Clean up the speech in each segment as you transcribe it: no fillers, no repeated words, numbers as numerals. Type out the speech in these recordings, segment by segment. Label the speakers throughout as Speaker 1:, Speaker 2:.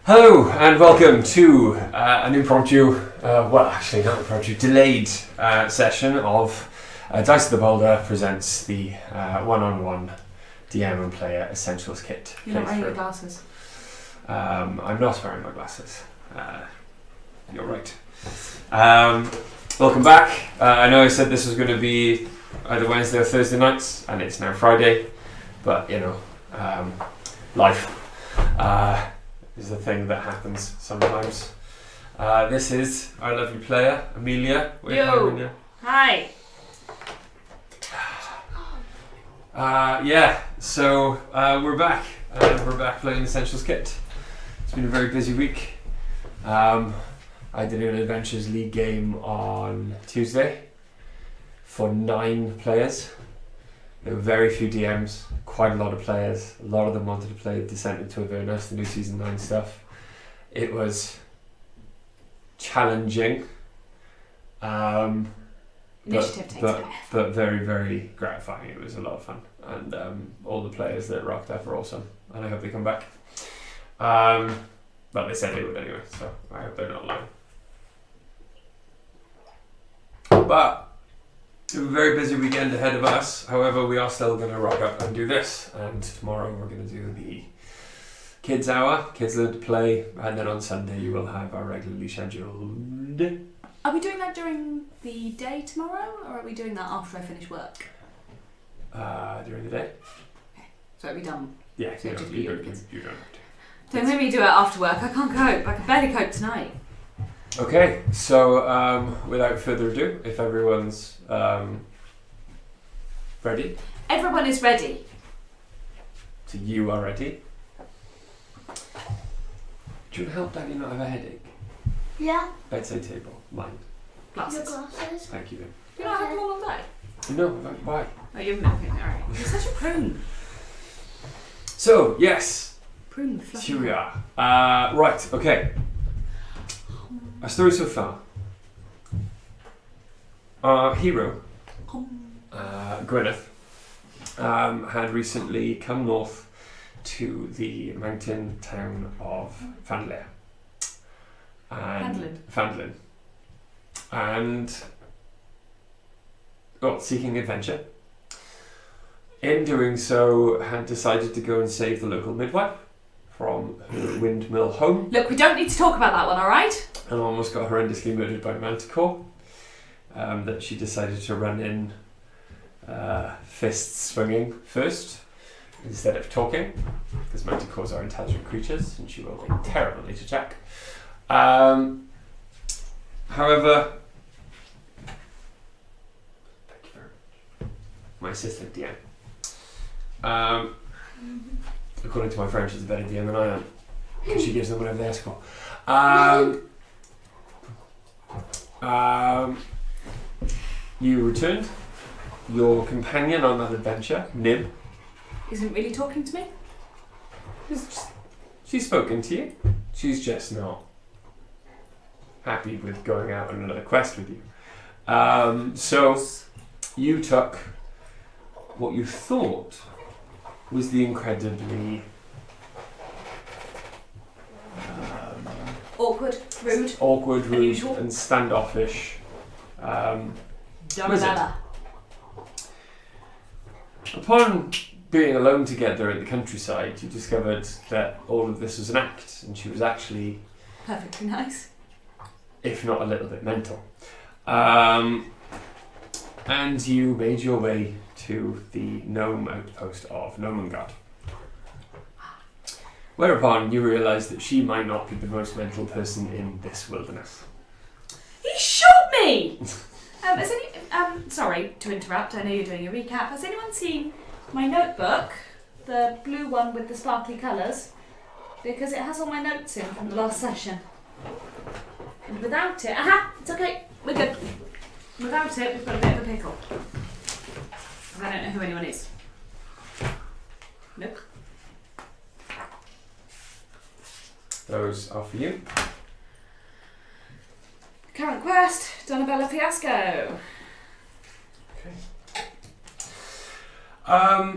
Speaker 1: Hello and welcome to an impromptu, well actually not impromptu, delayed session of Dice of the Boulder presents the one-on-one DM and player essentials kit.
Speaker 2: You're not wearing your glasses.
Speaker 1: I'm not wearing my glasses. You're right. Welcome back. I know I said this was going to be either Wednesday or Thursday nights, and it's now Friday, but you know, life. Is a thing that happens sometimes. This is our lovely player, Amelia.
Speaker 2: Yo!
Speaker 1: Amelia.
Speaker 2: Hi!
Speaker 1: So we're back. We're back playing Essentials Kit. It's been a very busy week. I did an Adventures League game on Tuesday for 9 players. There were very few DMs, quite a lot of players. A lot of them wanted to play Descent into Avernus, the new Season 9 stuff. It was challenging,
Speaker 2: Initiative takes a bit of effort.
Speaker 1: but very, very gratifying. It was a lot of fun. And all the players that rocked up are awesome. And I hope they come back. Well, they said they would anyway, so I hope they're not lying. But we have a very busy weekend ahead of us. However, we are still going to rock up and do this. And tomorrow we're going to do the Kids Hour. Kids learn to play. And then on Sunday you will have our regularly scheduled...
Speaker 2: Are we doing that during the day tomorrow, or are we doing that after I finish work?
Speaker 1: During the day.
Speaker 2: Okay. So it'll be done.
Speaker 1: Yeah,
Speaker 2: So
Speaker 1: you
Speaker 2: just
Speaker 1: don't,
Speaker 2: be
Speaker 1: you, don't,
Speaker 2: with kids.
Speaker 1: you don't have to.
Speaker 2: Don't make me do it after work. I can't cope. I can barely cope tonight.
Speaker 1: Okay, so without further ado, if everyone's ready.
Speaker 2: Everyone is ready.
Speaker 1: So you are ready. Do you want to help Daddy not have a headache?
Speaker 3: Yeah.
Speaker 1: Bedside table, mind.
Speaker 3: Your
Speaker 2: Glasses.
Speaker 3: glasses.
Speaker 1: Thank you.
Speaker 2: Do you not have them all day?
Speaker 1: No, why?
Speaker 2: Oh, you've okay, alright. You're such a prune.
Speaker 1: So, yes,
Speaker 2: Prune with fluffy.
Speaker 1: here we are. Right, okay. Our story so far. Our hero, Gwyneth, had recently come north to the mountain town of Fandlin. Fandlin. And, well, seeking adventure. In doing so, had decided to go and save the local midwife from her windmill home.
Speaker 2: Look, we don't need to talk about that one, alright?
Speaker 1: And almost got horrendously murdered by Manticore. That she decided to run in fists swinging first instead of talking, because Manticores are intelligent creatures and she will be terribly to check. However, thank you very much. My assistant DM. According to my friend, she's a better DM than I am, because she gives them whatever they ask for. You returned. Your companion on that adventure, Nib,
Speaker 2: Isn't really talking to me?
Speaker 1: she's spoken to you. She's just not happy with going out on another quest with you. So you took what you thought was the incredibly
Speaker 2: Awkward, rude,
Speaker 1: awkward, rude,
Speaker 2: unusual,
Speaker 1: and standoffish
Speaker 2: Donabella.
Speaker 1: Upon being alone together in the countryside, you discovered that all of this was an act, and she was actually,
Speaker 2: Perfectly nice.
Speaker 1: if not a little bit mental. And you made your way to the gnome outpost of Gnomengarde. Whereupon you realised that she might not be the most mental person in this wilderness.
Speaker 2: He shot me! Sorry to interrupt, I know you're doing a recap. Has anyone seen my notebook? The blue one with the sparkly colours? Because it has all my notes in from the last session. And without it... Aha! It's okay, we're good. Without it, we've got a bit of a pickle. Because I don't know who anyone is. Nope.
Speaker 1: Those are for you.
Speaker 2: Current quest, Donabella Fiasco.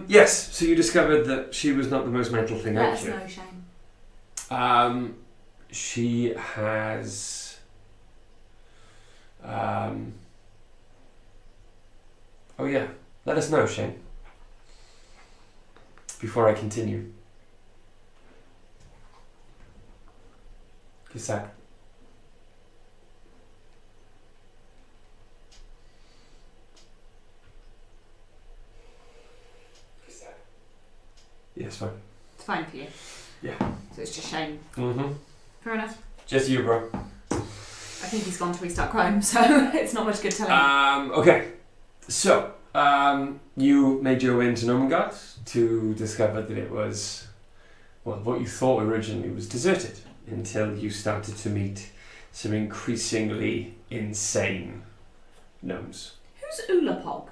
Speaker 1: Yes, so you discovered that she was not the most mental thing out
Speaker 2: Let us
Speaker 1: here.
Speaker 2: know, Shane.
Speaker 1: she has oh yeah, let us know, Shane, before I continue. Kisak. Yes, fine.
Speaker 2: It's fine for you.
Speaker 1: Yeah.
Speaker 2: So it's just Shane.
Speaker 1: Mm-hmm.
Speaker 2: Fair enough.
Speaker 1: Just you, bro.
Speaker 2: I think he's gone to restart Chrome, so it's not much good telling you.
Speaker 1: Okay. So, you made your way into Gnomengarde to discover that it was, well, what you thought originally was deserted until you started to meet some increasingly insane gnomes.
Speaker 2: Who's Ulapog?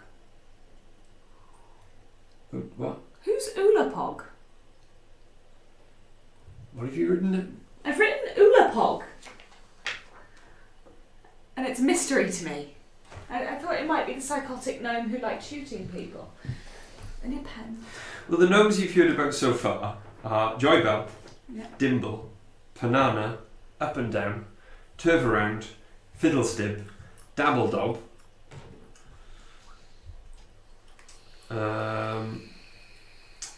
Speaker 1: What?
Speaker 2: Who's Ulapog?
Speaker 1: What have you written?
Speaker 2: I've written Ulapog. And it's a mystery to me. I thought it might be the psychotic gnome who liked shooting people. I need a pen.
Speaker 1: Well, the gnomes you've heard about so far are Joybell,
Speaker 2: Yeah.
Speaker 1: Dimble, Panana, Up and Down, Turvaround, Fiddlestib, Dabbledob,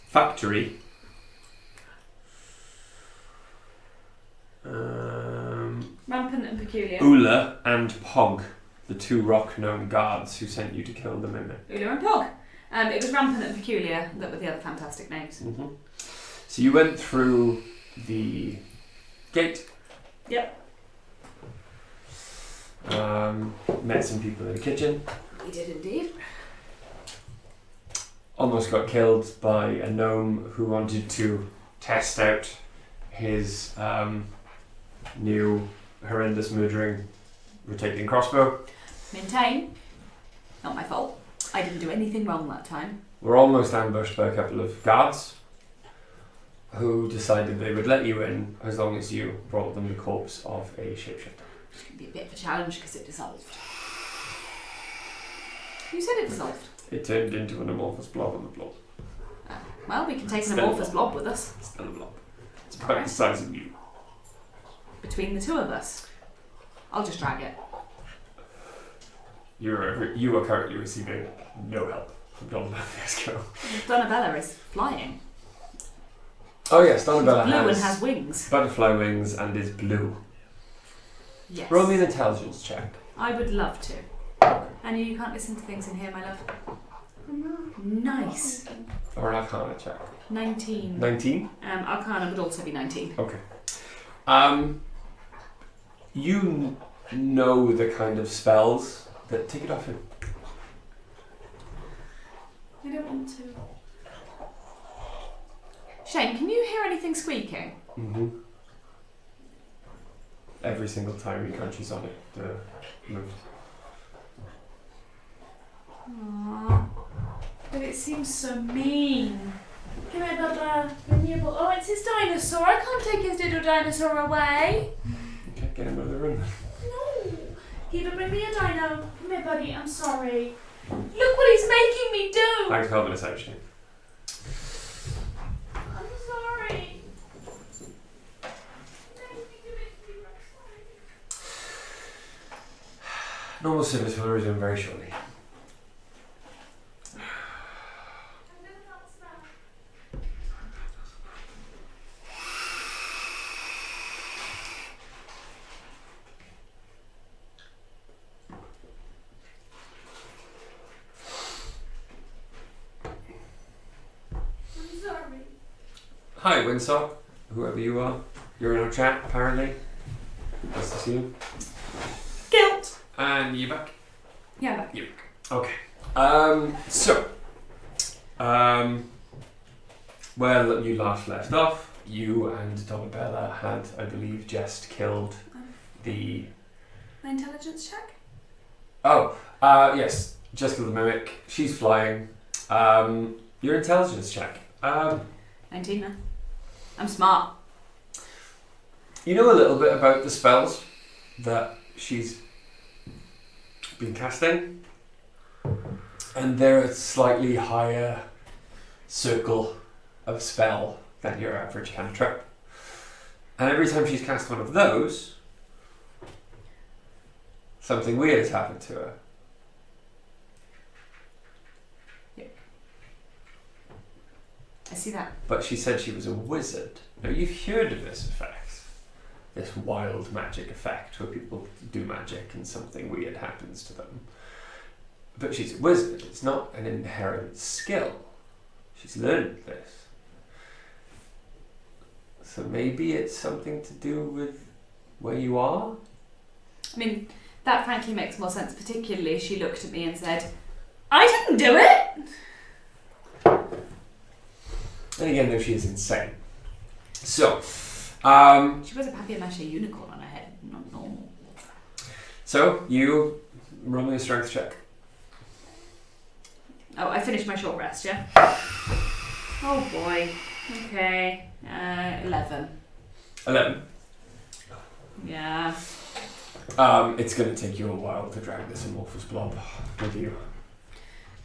Speaker 1: Factory,
Speaker 2: Rampant and peculiar.
Speaker 1: Ula, and Pog, the two rock gnome guards who sent you to kill the Mimic.
Speaker 2: Ula and Pog. It was Rampant and Peculiar that were the other fantastic names.
Speaker 1: Mm-hmm. So you went through the gate.
Speaker 2: Yep.
Speaker 1: Met some people in the kitchen.
Speaker 2: We did indeed.
Speaker 1: Almost got killed by a gnome who wanted to test out his new horrendous murdering rotating crossbow.
Speaker 2: Maintain. Not my fault. I didn't do anything wrong that time.
Speaker 1: We're almost ambushed by a couple of guards who decided they would let you in as long as you brought them the corpse of a shapeshifter.
Speaker 2: It's going to be a bit of a challenge because it dissolved. You said it dissolved.
Speaker 1: It turned into an amorphous blob on the floor.
Speaker 2: Well, we can take an
Speaker 1: Still
Speaker 2: amorphous blob with us.
Speaker 1: It's still a blob. It's about the size of you.
Speaker 2: Between the two of us. I'll just drag it.
Speaker 1: You are currently receiving no help from Donabella Fiasco.
Speaker 2: Donabella is flying.
Speaker 1: Oh yes, Donabella
Speaker 2: Blue and has wings.
Speaker 1: butterfly wings and is blue.
Speaker 2: Yes.
Speaker 1: Roll me an intelligence check.
Speaker 2: I would love to. Annie, you can't listen to things in here, my love. Nice.
Speaker 1: Or an Arcana check.
Speaker 2: 19.
Speaker 1: 19?
Speaker 2: Arcana would also be 19.
Speaker 1: Okay. You know the kind of spells that take it off him.
Speaker 2: I don't want to. Shane, can you hear anything squeaking?
Speaker 1: Mm-hmm. Every single time he crunches on it, the moves.
Speaker 2: Aww. But it seems so mean. Come here, Bubba. Renewable. Oh, it's his dinosaur. I can't take his little dinosaur away.
Speaker 1: Okay, get him out of the room then.
Speaker 2: No. Keep bring me a dino. Come here, buddy. I'm sorry. Look what he's making me do.
Speaker 1: Thanks for helping us out, Shane.
Speaker 2: I'm sorry.
Speaker 1: Normal service will resume very shortly. Hi, Windsor. Whoever you are. You're in our chat, apparently. Nice to see you.
Speaker 2: Guilt.
Speaker 1: And you back?
Speaker 2: Yeah, I'm back.
Speaker 1: You back. Okay. Well, you last left off. You and Donabella had, I believe, just killed the...
Speaker 2: My intelligence check?
Speaker 1: Yes. Just killed the Mimic. She's flying. Your intelligence check.
Speaker 2: 19, man. I'm smart.
Speaker 1: You know a little bit about the spells that she's been casting, and they're a slightly higher circle of spell than your average cantrip. And every time she's cast one of those, something weird has happened to her.
Speaker 2: I see that.
Speaker 1: But she said she was a wizard. Now, you've heard of this effect. This wild magic effect where people do magic and something weird happens to them. But she's a wizard. It's not an inherent skill. She's learned this. So maybe it's something to do with where you are?
Speaker 2: I mean, that frankly makes more sense, particularly as she looked at me and said, I didn't do it!
Speaker 1: And again, though, she is insane. So,
Speaker 2: she wears a papier-mâché unicorn on her head, not normal.
Speaker 1: So, you roll me a strength check.
Speaker 2: Oh, I finished my short rest, yeah? Oh boy. Okay. 11.
Speaker 1: 11.
Speaker 2: Yeah.
Speaker 1: It's going to take you a while to drag this amorphous blob with you.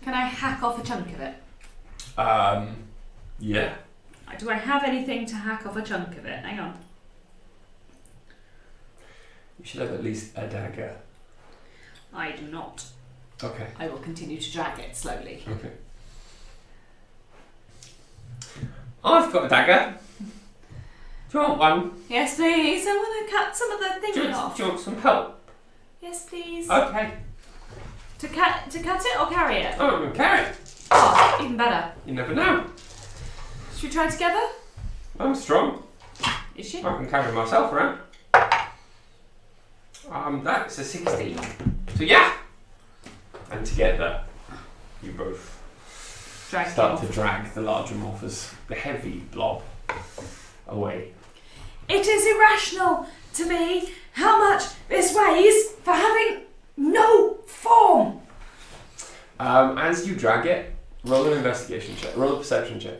Speaker 2: Can I hack off a chunk of it?
Speaker 1: Yeah.
Speaker 2: Do I have anything to hack off a chunk of it? Hang on.
Speaker 1: You should have at least a dagger.
Speaker 2: I do not.
Speaker 1: Okay.
Speaker 2: I will continue to drag it slowly.
Speaker 1: Okay. I've got a dagger. Do you want one?
Speaker 2: Yes, please. I want to cut some of the thinking off.
Speaker 1: Do you want some help?
Speaker 2: Yes, please.
Speaker 1: Okay.
Speaker 2: To cut it or carry it?
Speaker 1: Oh, I'm going to carry it.
Speaker 2: Oh, even better.
Speaker 1: You never know.
Speaker 2: Should we try it together?
Speaker 1: I'm strong.
Speaker 2: Is she?
Speaker 1: I can carry myself around. That's a 16. So yeah. And together, you both start to drag the large amorphous, the heavy blob away.
Speaker 2: It is irrational to me how much this weighs for having no form.
Speaker 1: As you drag it, roll an investigation check. Roll a perception check.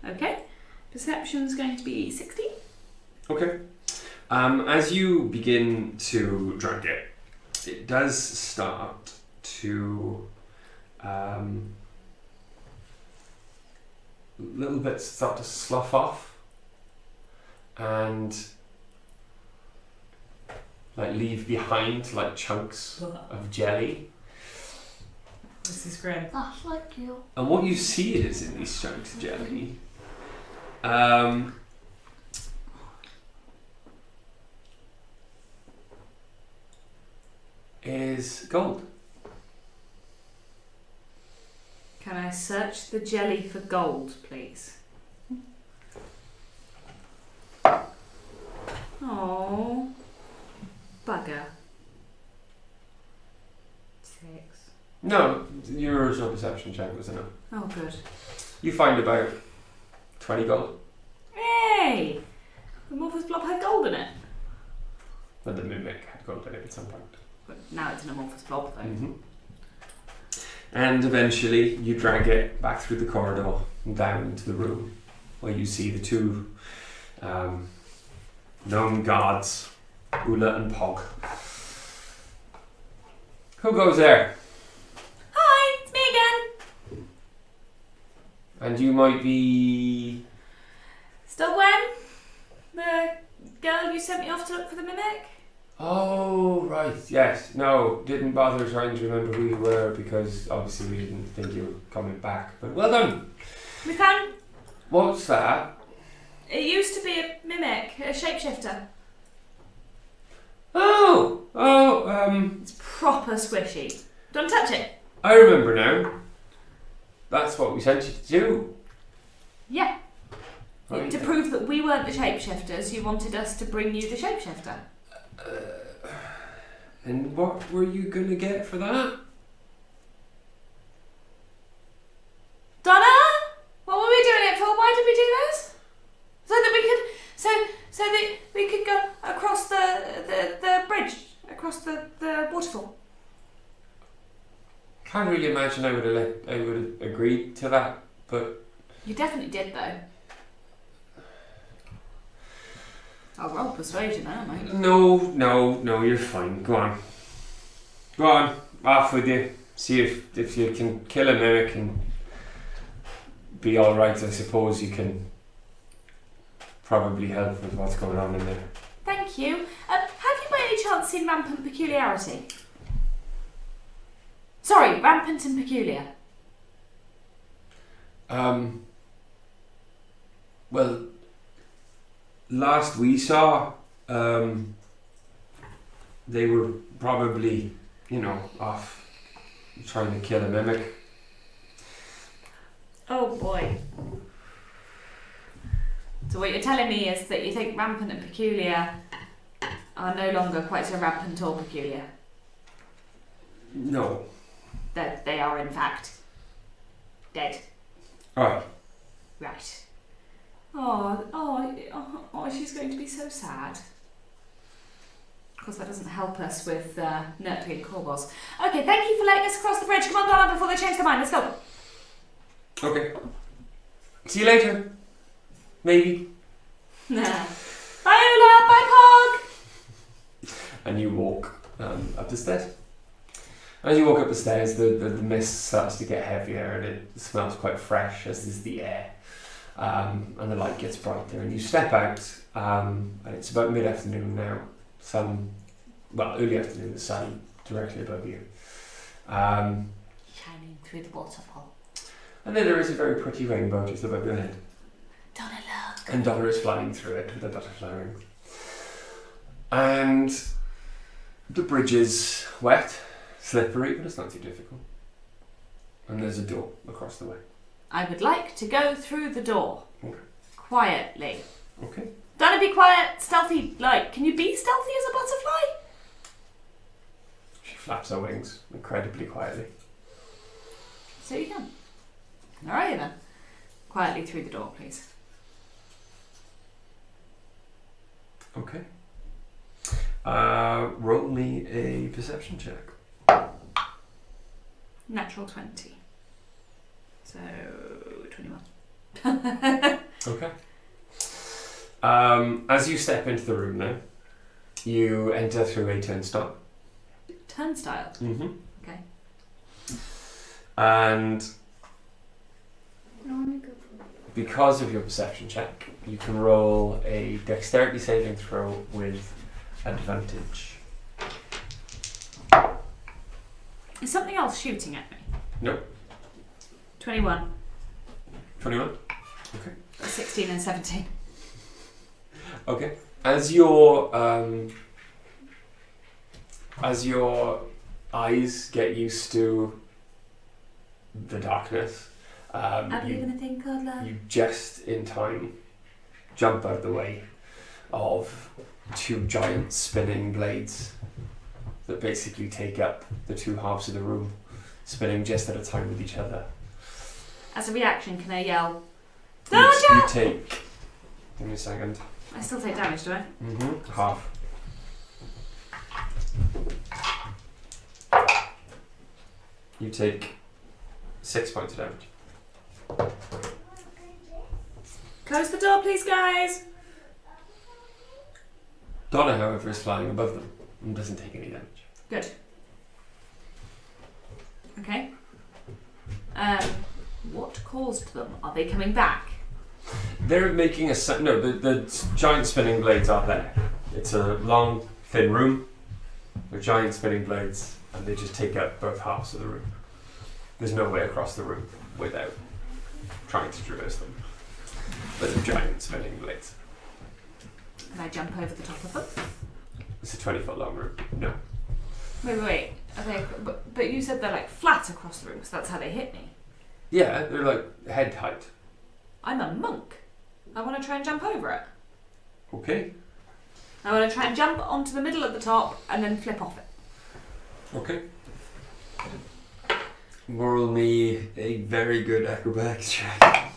Speaker 2: Okay. Perception's going to be 16.
Speaker 1: Okay. As you begin to drag it, it does start to little bits start to slough off and like leave behind like chunks of jelly.
Speaker 2: This is grim.
Speaker 3: That's like you.
Speaker 1: And what you see is in these chunks of jelly is gold.
Speaker 2: Can I search the jelly for gold, please? Oh, bugger. 6.
Speaker 1: No, your original perception check was enough.
Speaker 2: Oh, good.
Speaker 1: You find about 20 gold.
Speaker 2: Hey! The Morphous Blob had gold in it.
Speaker 1: But the mimic had gold in it at some point.
Speaker 2: But now it's an amorphous blob, though.
Speaker 1: Mm-hmm. And eventually you drag it back through the corridor and down into the room where you see the two gnome guards, Ula and Pog. Who goes there?
Speaker 2: Hi, it's me again.
Speaker 1: And you might be...
Speaker 2: Still Gwen? The girl you sent me off to look for the mimic?
Speaker 1: Oh, right, yes. No, didn't bother trying to remember who you were because obviously we didn't think you were coming back. But well done.
Speaker 2: We found...
Speaker 1: What's that?
Speaker 2: It used to be a mimic, a shapeshifter.
Speaker 1: Oh,
Speaker 2: It's proper squishy. Don't touch it.
Speaker 1: I remember now. That's what we sent you to do.
Speaker 2: Yeah.
Speaker 1: Right.
Speaker 2: To prove that we weren't the shapeshifters, you wanted us to bring you the shapeshifter.
Speaker 1: And what were you gonna get for that?
Speaker 2: Donna? What were we doing it for? Why did we do this? So that we could go across the bridge, across the waterfall.
Speaker 1: Can't really imagine I would have agreed to that, but
Speaker 2: You definitely did, though. I'll roll persuasion now, mate.
Speaker 1: no, you're fine. Go on, off with you. See if you can kill a mimic and be all right. I suppose you can probably help with what's going on in there.
Speaker 2: Thank you. Have you by any chance seen Rampant Peculiarity? Sorry, Rampant and Peculiar.
Speaker 1: Well, last we saw, they were probably, off trying to kill a mimic.
Speaker 2: Oh boy. So what you're telling me is that you think Rampant and Peculiar are no longer quite so rampant or peculiar?
Speaker 1: No.
Speaker 2: That they are in fact dead?
Speaker 1: Alright.
Speaker 2: Right. She's going to be so sad. Of course, that doesn't help us with Nertley and Corvos. Okay, thank you for letting us cross the bridge. Come on, Donna, before they change their mind. Let's go.
Speaker 1: Okay. See you later. Maybe.
Speaker 2: Bye, Ola. Bye, Pog.
Speaker 1: And you walk up the stairs. As you walk up the stairs, the mist starts to get heavier and it smells quite fresh, as is the air. And the light gets brighter, and you step out, and it's about mid-afternoon now. Early afternoon, the sun directly above you.
Speaker 2: Shining through the waterfall.
Speaker 1: And then there is a very pretty rainbow just above your head.
Speaker 2: Donna, look.
Speaker 1: And Donna is flying through it with a butterfly ring. And the bridge is wet, slippery, but it's not too difficult. And there's a door across the way.
Speaker 2: I would like to go through the door.
Speaker 1: Okay.
Speaker 2: Quietly.
Speaker 1: Okay.
Speaker 2: Donna, be quiet, stealthy. Can you be stealthy as a butterfly?
Speaker 1: She flaps her wings incredibly quietly.
Speaker 2: So you can. Alright then. Quietly through the door, please.
Speaker 1: Okay. Roll me a perception check.
Speaker 2: Natural 20. So 21.
Speaker 1: Okay. As you step into the room now, you enter through a turnstile.
Speaker 2: Turnstile?
Speaker 1: Mm-hmm.
Speaker 2: Okay.
Speaker 1: And because of your perception check, you can roll a dexterity saving throw with advantage.
Speaker 2: Is something else shooting at me?
Speaker 1: Nope.
Speaker 2: 21.
Speaker 1: 21? Okay.
Speaker 2: 16 and 17.
Speaker 1: Okay. As your eyes get used to the darkness,
Speaker 2: I believe in a thing called love.
Speaker 1: you just in time jump out of the way of two giant spinning blades that basically take up the two halves of the room, spinning just at a time with each other.
Speaker 2: As a reaction, can I yell,
Speaker 1: You take... Give me a second.
Speaker 2: I still take damage, do I?
Speaker 1: Mm-hmm. Half. You take 6 points of damage.
Speaker 2: Close the door, please, guys.
Speaker 1: Donna, however, is flying above them and doesn't take any damage.
Speaker 2: Good. Okay. What caused them? Are they coming back?
Speaker 1: They're making a... No, the giant spinning blades are there. It's a long, thin room with giant spinning blades, and they just take up both halves of the room. There's no way across the room without trying to traverse them. But they're giant spinning blades.
Speaker 2: Can I jump over the top of them?
Speaker 1: It's a 20-foot long room. No.
Speaker 2: Wait. Are they, but you said they're like flat across the room, because that's how they hit me.
Speaker 1: Yeah, they're like head height.
Speaker 2: I'm a monk. I want to try and jump over it.
Speaker 1: Okay.
Speaker 2: I want to try and jump onto the middle at the top and then flip off it.
Speaker 1: Okay. Roll me a very good acrobatics check.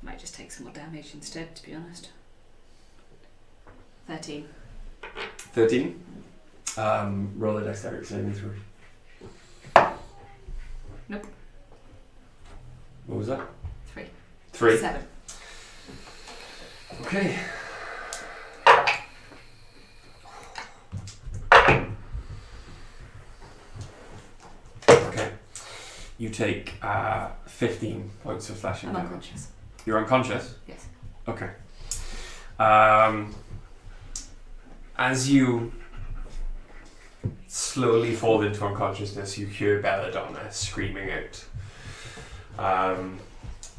Speaker 2: Might just take some more damage instead, to be honest. 13.
Speaker 1: 13. Roll a dexterity saving throw.
Speaker 2: Nope.
Speaker 1: What was that?
Speaker 2: 3.
Speaker 1: 3.
Speaker 2: 7.
Speaker 1: Okay. Okay. You take 15 points of slashing
Speaker 2: I'm
Speaker 1: damage.
Speaker 2: unconscious.
Speaker 1: You're unconscious?
Speaker 2: Yes.
Speaker 1: Okay. As you slowly fall into unconsciousness, you hear Belladonna screaming out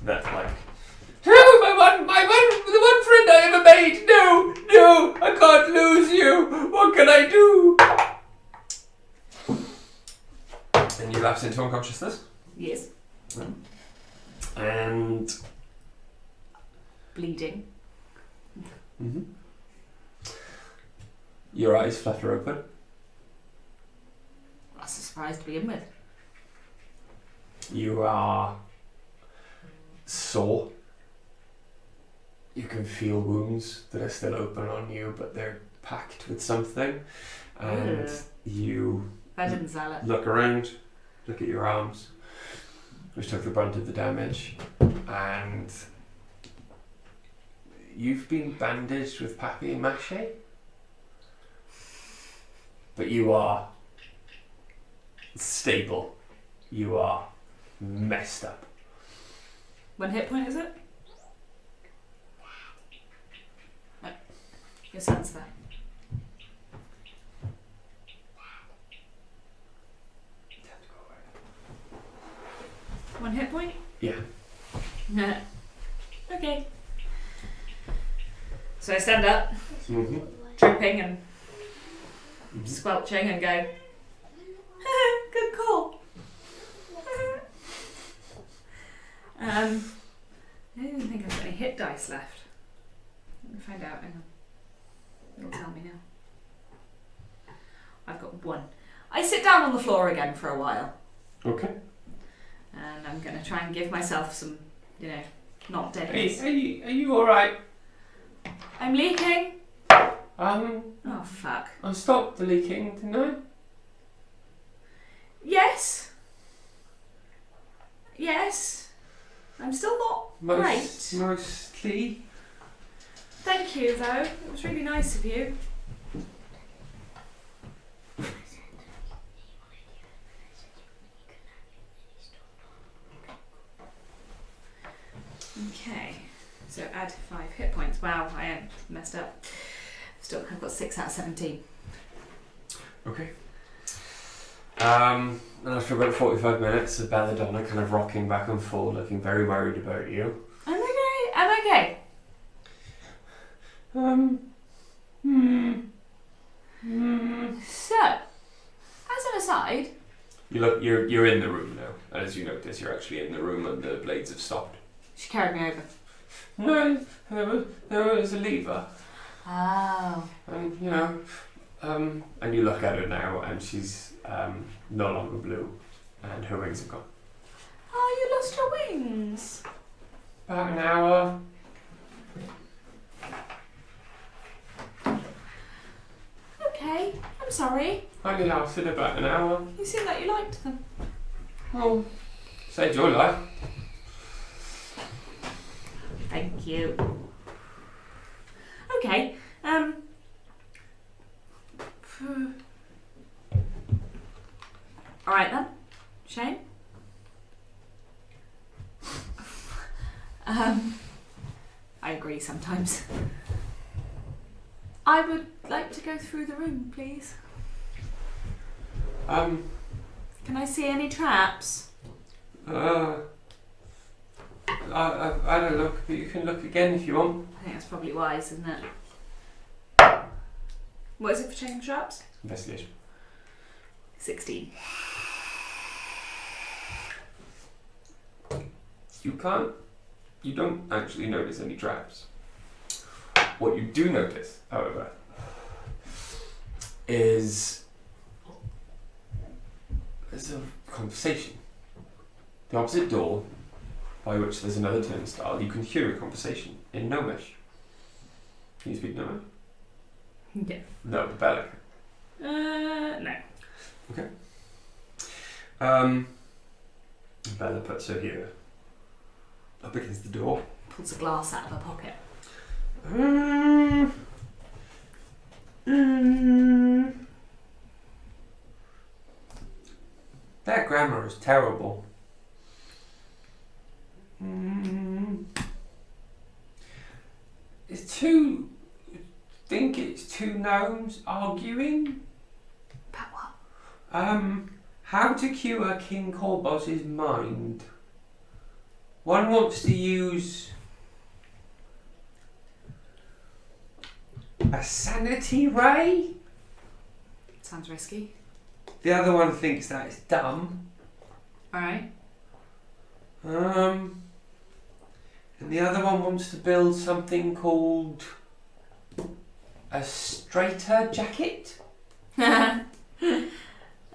Speaker 1: that like, "No, the one friend I ever made. No, I can't lose you. What can I do?" And you lapse into unconsciousness.
Speaker 2: Yes.
Speaker 1: And
Speaker 2: bleeding.
Speaker 1: Your eyes flutter open.
Speaker 2: That's a surprise to begin with.
Speaker 1: You are sore. You can feel wounds that are still open on you, but they're packed with something. And you
Speaker 2: That didn't sell it.
Speaker 1: look around, look at your arms, which took the brunt of the damage, and you've been bandaged with papier-mâché, but you are stable. You are messed up.
Speaker 2: 1 hit point, is it? No. Your son's there.
Speaker 1: Time to go away.
Speaker 2: 1 hit point?
Speaker 1: Yeah.
Speaker 2: Okay. So I stand up,
Speaker 1: Mm-hmm.
Speaker 2: dripping and squelching, and go, good call. I don't even think I've got any hit dice left. Let me find out. Hang on. It'll tell me now. I've got 1. I sit down on the floor again for a while.
Speaker 1: Okay.
Speaker 2: And I'm going to try and give myself some, not
Speaker 1: Are
Speaker 2: deadness.
Speaker 1: you alright?
Speaker 2: I'm leaking.
Speaker 1: Oh
Speaker 2: fuck.
Speaker 1: I stopped the leaking, didn't I?
Speaker 2: Yes. I'm still not great.
Speaker 1: Mostly.
Speaker 2: Thank you, though. It was really nice of you. Okay. So add 5 hit points. Wow, I am messed up. Still, I've got 6 out of 17.
Speaker 1: Okay. And after about 45 minutes of Belladonna kind of rocking back and forth, looking very worried about you.
Speaker 2: I'm okay. So, as an aside,
Speaker 1: You're in the room now, and as you notice, you're actually in the room, and the blades have stopped.
Speaker 2: she carried me over.
Speaker 1: No, there was a lever,
Speaker 2: Oh.
Speaker 1: and and you look at her now, and she's no longer blue, and her wings have gone.
Speaker 2: Oh, you lost your wings.
Speaker 1: About an hour.
Speaker 2: Okay, I'm sorry.
Speaker 1: Only lasted about an hour.
Speaker 2: You seem like you liked them.
Speaker 1: Oh, saved your life.
Speaker 2: Thank you. Okay, alright then. Shane? I agree sometimes. I would like to go through the room, please. Can I see any traps?
Speaker 1: I don't look, but you can look again if you want.
Speaker 2: I think that's probably wise, isn't it? What is it for checking traps?
Speaker 1: Investigation.
Speaker 2: 16.
Speaker 1: You don't actually notice any traps. What you do notice, however, is there's a conversation. The opposite door, by which there's another turnstile, you can hear a conversation in Gnomish. Can you speak Gnomish?
Speaker 2: Yeah.
Speaker 1: No, Bellic.
Speaker 2: No.
Speaker 1: Okay. Bella puts her here up against the door.
Speaker 2: Pulls a glass out of her pocket.
Speaker 1: That grammar is terrible. It's two. I think it's two gnomes arguing.
Speaker 2: About what?
Speaker 1: How to cure King Korbos's mind. One wants to use a sanity ray.
Speaker 2: Sounds risky.
Speaker 1: The other one thinks that it's dumb.
Speaker 2: Alright.
Speaker 1: And the other one wants to build something called a straighter jacket.
Speaker 2: A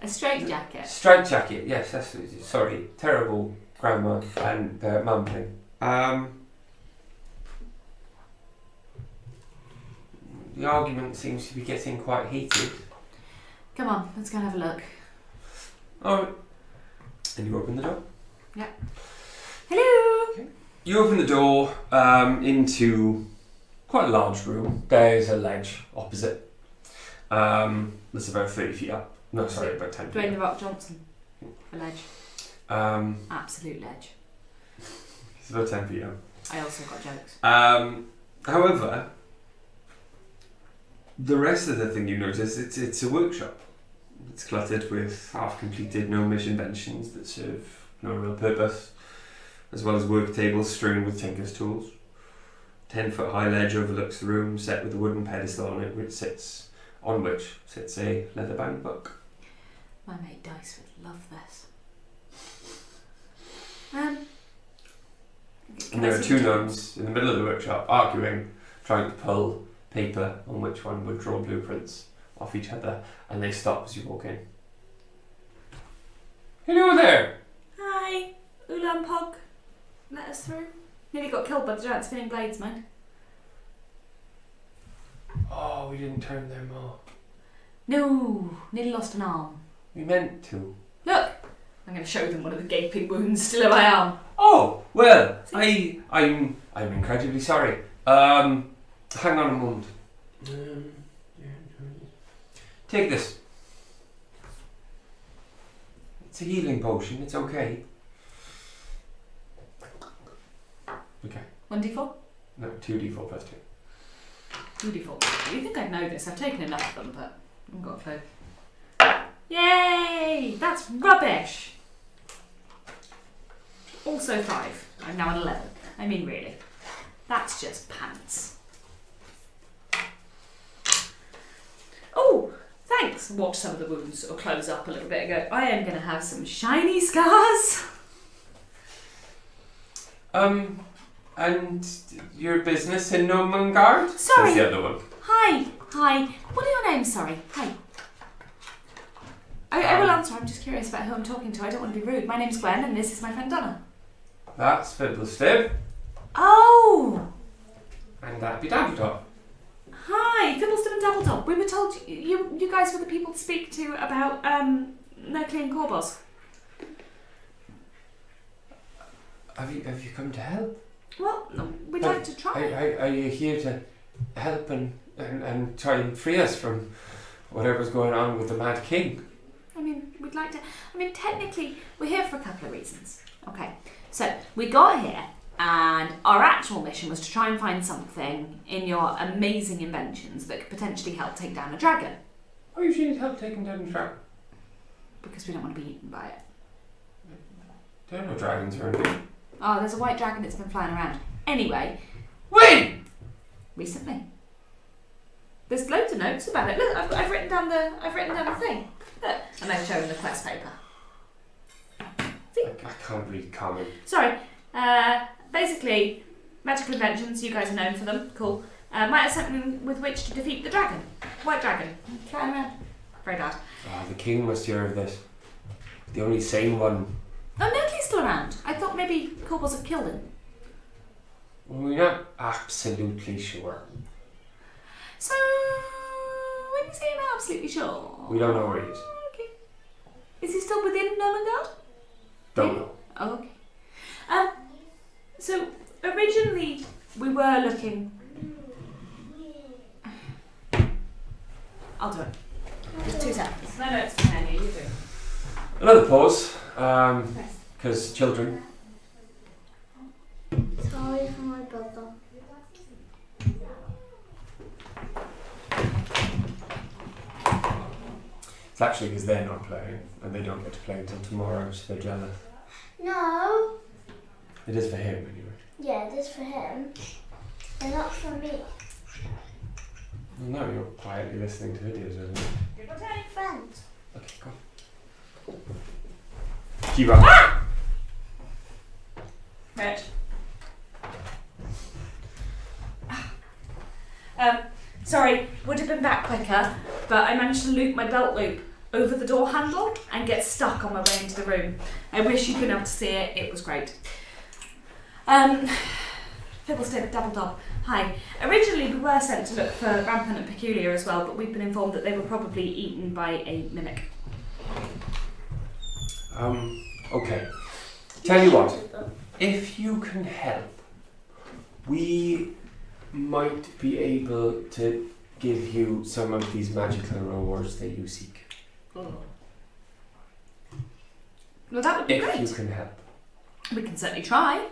Speaker 2: straight jacket.
Speaker 1: Straight jacket, yes. That's sorry, terrible grammar and mum thing. The argument seems to be getting quite heated.
Speaker 2: Come on, let's go and have a look.
Speaker 1: Alright. And you open the door?
Speaker 2: Yeah. Hello!
Speaker 1: Okay. You open the door into quite a large room. There's a ledge opposite. That's about 30 feet up. No, sorry, about 10 feet
Speaker 2: Dwayne the
Speaker 1: up.
Speaker 2: Rock Johnson. A ledge. Absolute ledge.
Speaker 1: It's about 10 feet up.
Speaker 2: I also got jokes.
Speaker 1: However, the rest of the thing you notice, it's a workshop. It's cluttered with half-completed gnomish inventions that serve no real purpose, as well as work tables strewn with tinker's tools. 10-foot high ledge overlooks the room, set with a wooden pedestal on it, which sits a leather-bound book.
Speaker 2: My mate Dice would love this.
Speaker 1: And there are two gnomes in the middle of the workshop arguing, trying to pull paper on which one would draw blueprints off each other, and they stop as you walk in. Hello there!
Speaker 2: Hi, Ulan Pog. Let us through. Nearly got killed by the giant spinning blades, man.
Speaker 1: Oh, we didn't turn them off.
Speaker 2: No, nearly lost an arm.
Speaker 1: We meant to.
Speaker 2: Look! I'm going to show them one of the gaping wounds still in my arm.
Speaker 1: Oh, well, I'm incredibly sorry. Hang on a moment. Take this. It's a healing potion, it's okay. Okay.
Speaker 2: 1d4?
Speaker 1: No, 2d4 plus 2.
Speaker 2: 2d4. You think I'd know this? I've taken enough of them, but I haven't got a clue. Yay! That's rubbish! Also 5. I'm now at 11. I mean, really. That's just pants. Oh, thanks. Watch some of the wounds sort of close up a little bit ago. I am going to have some shiny scars.
Speaker 1: And your business in Gnomengarde?
Speaker 2: Sorry.
Speaker 1: Says the other one.
Speaker 2: Hi. What are your names? Sorry. Hi. I will answer. I'm just curious about who I'm talking to. I don't want to be rude. My name's Gwen, and this is my friend Donna.
Speaker 1: That's Fiddlestib.
Speaker 2: Oh!
Speaker 1: And that'd be Dabbletop.
Speaker 2: Hi, Fiddleston and Dabbletop. We were told you guys were the people to speak to about Merkley and Korbos.
Speaker 1: Have you come to help?
Speaker 2: Well, we'd like to try.
Speaker 1: Are you here to help and try and free us from whatever's going on with the Mad King?
Speaker 2: I mean, we'd like to. I mean, technically, we're here for a couple of reasons. Okay, so we got here, and our actual mission was to try and find something in your amazing inventions that could potentially help take down a dragon.
Speaker 1: Oh, you need help taking down the dragon?
Speaker 2: Because we don't want to be eaten by it.
Speaker 1: There are no dragons around here.
Speaker 2: Oh, there's a white dragon that's been flying around. Anyway.
Speaker 1: When?
Speaker 2: Recently. There's loads of notes about it. Look, I've written down the thing. Look, and I've shown the quest paper. See?
Speaker 1: I can't read common.
Speaker 2: Sorry. Basically, magical inventions. You guys are known for them. Cool. Might have something with which to defeat the dragon. White dragon. Flying around. Very bad.
Speaker 1: Oh, the king must hear of this. The only sane one.
Speaker 2: Oh, Merkley's still around. I thought maybe Korbos had killed him.
Speaker 1: We're not absolutely sure.
Speaker 2: So, when you say you're not absolutely sure...
Speaker 1: We don't know where he is.
Speaker 2: Okay. Is he still within Gnomengarde?
Speaker 1: Don't know.
Speaker 2: Oh, okay. So, originally, we were looking... I'll do it. Just 2 seconds. No, it's fine. You do it.
Speaker 1: Another pause. Because children.
Speaker 3: Sorry for my brother.
Speaker 1: It's actually because they're not playing, and they don't get to play until tomorrow, so they're jealous.
Speaker 3: No.
Speaker 1: It is for him, anyway.
Speaker 3: Yeah, it is for him. They're not for me.
Speaker 1: Well, no, you're quietly listening to videos, isn't it?
Speaker 3: You're not any friends.
Speaker 1: Okay, go. Keep up.
Speaker 2: Ah! Rich. Sorry, would have been back quicker, but I managed to loop my belt loop over the door handle and get stuck on my way into the room. I wish you'd been able to see it, it was great. Fibblestick, Double Dob, hi. Originally we were sent to look for Rampant and Peculiar as well, but we've been informed that they were probably eaten by a mimic.
Speaker 1: Okay. Tell you what, if you can help, we might be able to give you some of these magical rewards that you seek.
Speaker 2: Oh. Well, that would be great.
Speaker 1: If you can help.
Speaker 2: We can certainly try.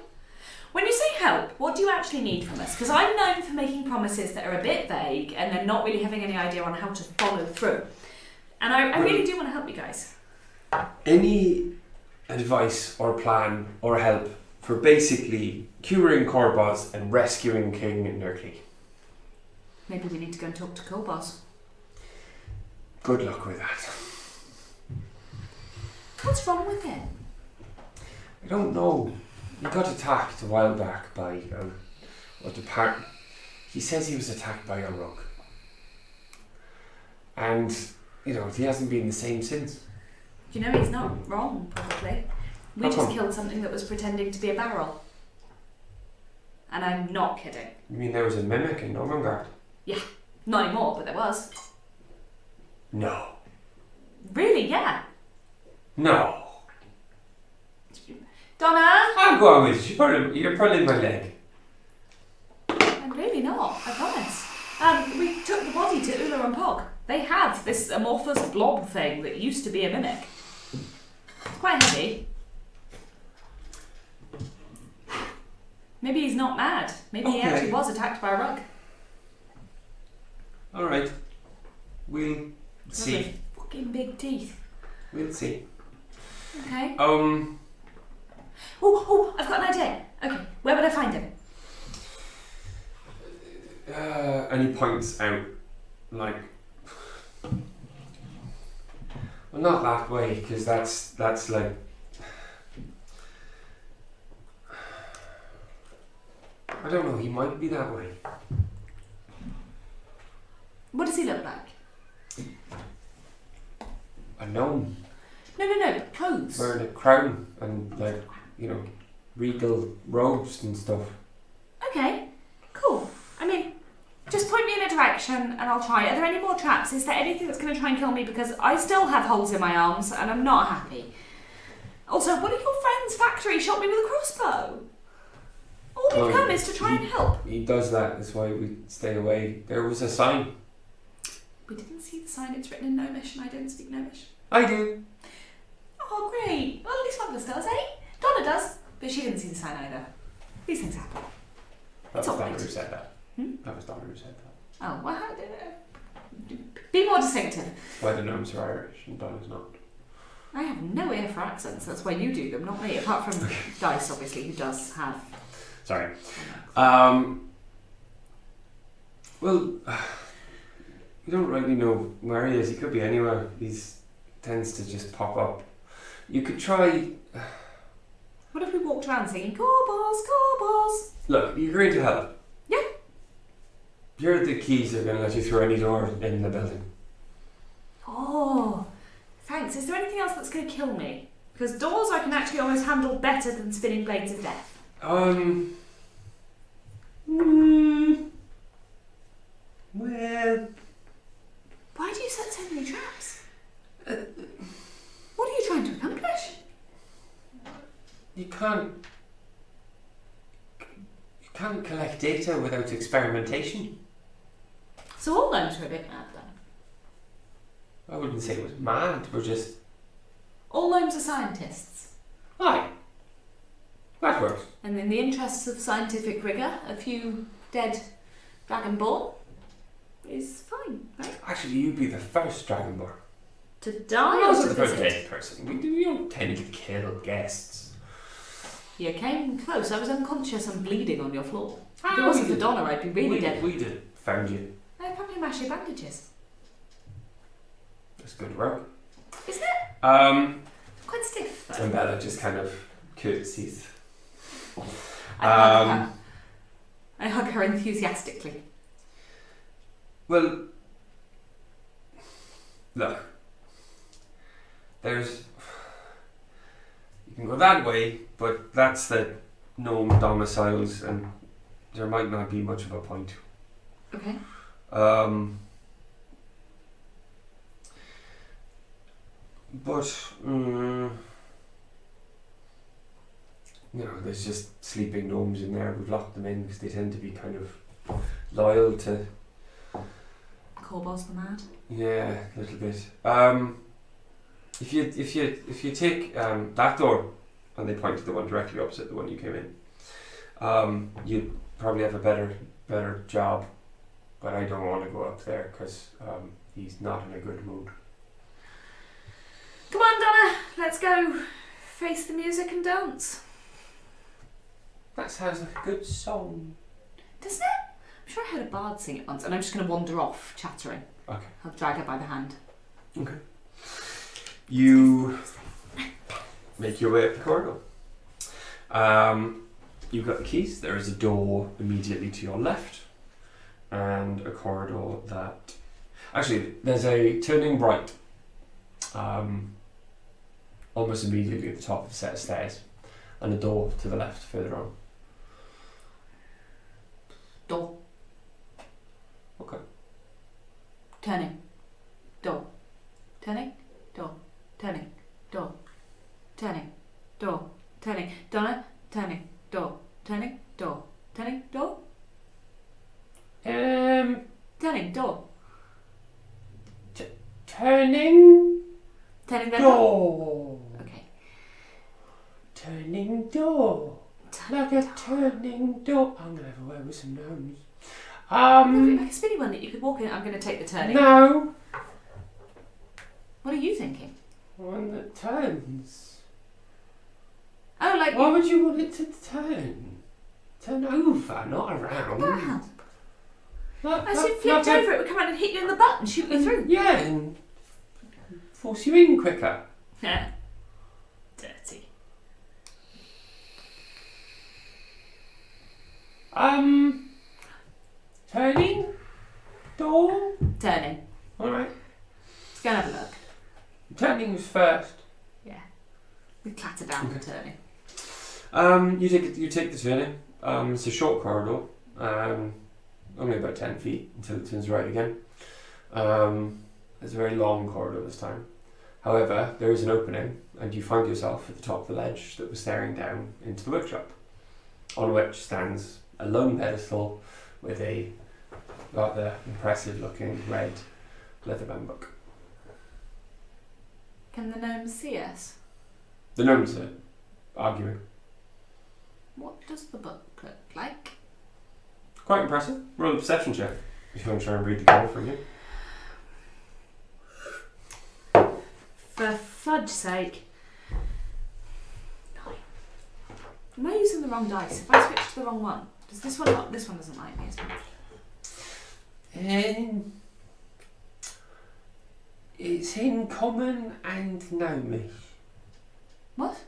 Speaker 2: When you say help, what do you actually need from us? Because I'm known for making promises that are a bit vague and then not really having any idea on how to follow through. And I really do want to help you guys.
Speaker 1: Any advice or plan or help for basically curing Korbos and rescuing King Nurkly?
Speaker 2: Maybe we need to go and talk to Korbos.
Speaker 1: Good luck with that.
Speaker 2: What's wrong with him?
Speaker 1: I don't know. He got attacked a while back by he says he was attacked by a rug. And, he hasn't been the same since.
Speaker 2: You know, he's not wrong, probably. We just killed something that was pretending to be a barrel. And I'm not kidding.
Speaker 1: You mean there was a mimic in Gnomengarde?
Speaker 2: Yeah, not anymore, but there was.
Speaker 1: No.
Speaker 2: Really, yeah.
Speaker 1: No.
Speaker 2: Donna?
Speaker 1: I'm going with you. You're pulling my leg.
Speaker 2: I'm really not, I promise. We took the body to Ula and Pog. They have this amorphous blob thing that used to be a mimic. It's quite heavy. Maybe he's not mad. Maybe he actually was attacked by a rug.
Speaker 1: Alright. We'll see.
Speaker 2: Lovely fucking big teeth.
Speaker 1: We'll see.
Speaker 2: Okay.
Speaker 1: Um.
Speaker 2: Oh, I've got an idea. Okay, where would I find him?
Speaker 1: And he points out, like, well, not that way, because that's like, I don't know, he might be that way.
Speaker 2: What does he look like?
Speaker 1: A gnome.
Speaker 2: No, clothes.
Speaker 1: Wearing a crown and, like, regal robes and stuff.
Speaker 2: Okay, cool. I mean, just point me in a direction and I'll try. Are there any more traps? Is there anything that's going to try and kill me? Because I still have holes in my arms and I'm not happy. Also, one of your friend's factory shot me with a crossbow. All we've come is to try and help.
Speaker 1: He does that, that's why we stay away. There was a sign.
Speaker 2: We didn't see the sign, it's written in Gnomish and I don't speak Gnomish.
Speaker 1: I do.
Speaker 2: Oh, great. Well, at least one of us does, eh? Donna does, but she didn't see the sign either. These things happen.
Speaker 1: That was
Speaker 2: all
Speaker 1: Donna
Speaker 2: right.
Speaker 1: who said that.
Speaker 2: Hmm?
Speaker 1: That was Donna who said that.
Speaker 2: Oh, well, how did be more distinctive.
Speaker 1: Why the gnomes are Irish and Donna's not.
Speaker 2: I have no ear for accents, that's why you do them, not me, apart from Dice, obviously, who does have...
Speaker 1: Sorry. Well, you don't really know where he is. He could be anywhere. He tends to just pop up. You could try...
Speaker 2: What if we walked around singing, Korbos, Korbos?
Speaker 1: Look, you're going to help.
Speaker 2: Yeah.
Speaker 1: Here are the keys that are going to let you through any door in the building.
Speaker 2: Oh, thanks. Is there anything else that's going to kill me? Because doors I can actually almost handle better than spinning blades of death.
Speaker 1: Well...
Speaker 2: Why do you set so many traps? What are you trying to accomplish?
Speaker 1: You can't collect data without experimentation.
Speaker 2: So all gnomes are a bit mad then?
Speaker 1: I wouldn't say it was mad, we're just...
Speaker 2: All gnomes are scientists.
Speaker 1: Aye. That works.
Speaker 2: And in the interests of scientific rigour, a few dead dragonborn is fine, right?
Speaker 1: Actually, you'd be the first Dragonborn.
Speaker 2: To die
Speaker 1: I
Speaker 2: or
Speaker 1: was
Speaker 2: to
Speaker 1: the
Speaker 2: visit?
Speaker 1: first person. We don't tend to kill guests.
Speaker 2: You came close. I was unconscious and bleeding on your floor. If
Speaker 1: Ah,
Speaker 2: it wasn't
Speaker 1: we
Speaker 2: for
Speaker 1: did-
Speaker 2: Donna, I'd be really dead.
Speaker 1: We did it. Found you.
Speaker 2: I probably mashed your bandages.
Speaker 1: That's good work.
Speaker 2: Isn't it? Quite stiff, though.
Speaker 1: And Bella just kind of curtsies.
Speaker 2: I hug her enthusiastically.
Speaker 1: Well, look. You can go that way, but that's the gnome domiciles, and there might not be much of a point.
Speaker 2: Okay.
Speaker 1: But there's just sleeping gnomes in there. We've locked them in because they tend to be kind of loyal to.
Speaker 2: Corbo's the mad.
Speaker 1: Yeah, a little bit. If you take that door, and they point to the one directly opposite the one you came in, you'd probably have a better job. But I don't want to go up there because he's not in a good mood.
Speaker 2: Come on, Donna. Let's go face the music and dance.
Speaker 1: That sounds like a good song.
Speaker 2: Doesn't it? I'm sure I heard a bard sing it once, and I'm just going to wander off, chattering.
Speaker 1: Okay.
Speaker 2: I'll drag her by the hand.
Speaker 1: Okay. You make your way up the corridor. You've got the keys. There is a door immediately to your left, and a corridor that. Actually, there's a turning right. Almost immediately at the top of the set of stairs, and a door to the left further on.
Speaker 2: Door.
Speaker 1: Okay.
Speaker 2: Turning. Door. Turning. Door. Turning. Door. Turning. Door. Turning. Donna. Turning. Door. Turning. Door. Turning. Door. Turning. Door.
Speaker 1: Turning
Speaker 2: Turning then door.
Speaker 1: door.
Speaker 2: Okay.
Speaker 1: Turning door. Like a turning door. I'm gonna have a word with some gnomes.
Speaker 2: Like a spinny one that you could walk in. I'm going to take the turning.
Speaker 1: No.
Speaker 2: What are you thinking?
Speaker 1: One that turns.
Speaker 2: Oh, like.
Speaker 1: Why would you want it to turn? Turn over, not around.
Speaker 2: That'll help.
Speaker 1: Like,
Speaker 2: As you flipped over, it would come out and hit you in the butt and shoot you through.
Speaker 1: Yeah, and force you in quicker.
Speaker 2: Yeah. Dirty.
Speaker 1: Turning door.
Speaker 2: Turning.
Speaker 1: All right.
Speaker 2: Let's go and have a look.
Speaker 1: Turning was first.
Speaker 2: Yeah. We clatter down the turning.
Speaker 1: You take the turning. It's a short corridor. Only about 10 feet until it turns right again. It's a very long corridor this time. However, there is an opening, and you find yourself at the top of the ledge that was staring down into the workshop, on which stands a lone pedestal with a rather impressive-looking red leather-bound book.
Speaker 2: Can the gnomes see us?
Speaker 1: The gnomes are arguing.
Speaker 2: What does the book look like?
Speaker 1: Quite impressive. Roll a perception check if you want to try and read the cover from you.
Speaker 2: For fudge's sake. 9. Am I using the wrong dice? If I switch to the wrong one, does this one not? This one doesn't like me as much.
Speaker 1: It's in common and gnomish.
Speaker 2: What?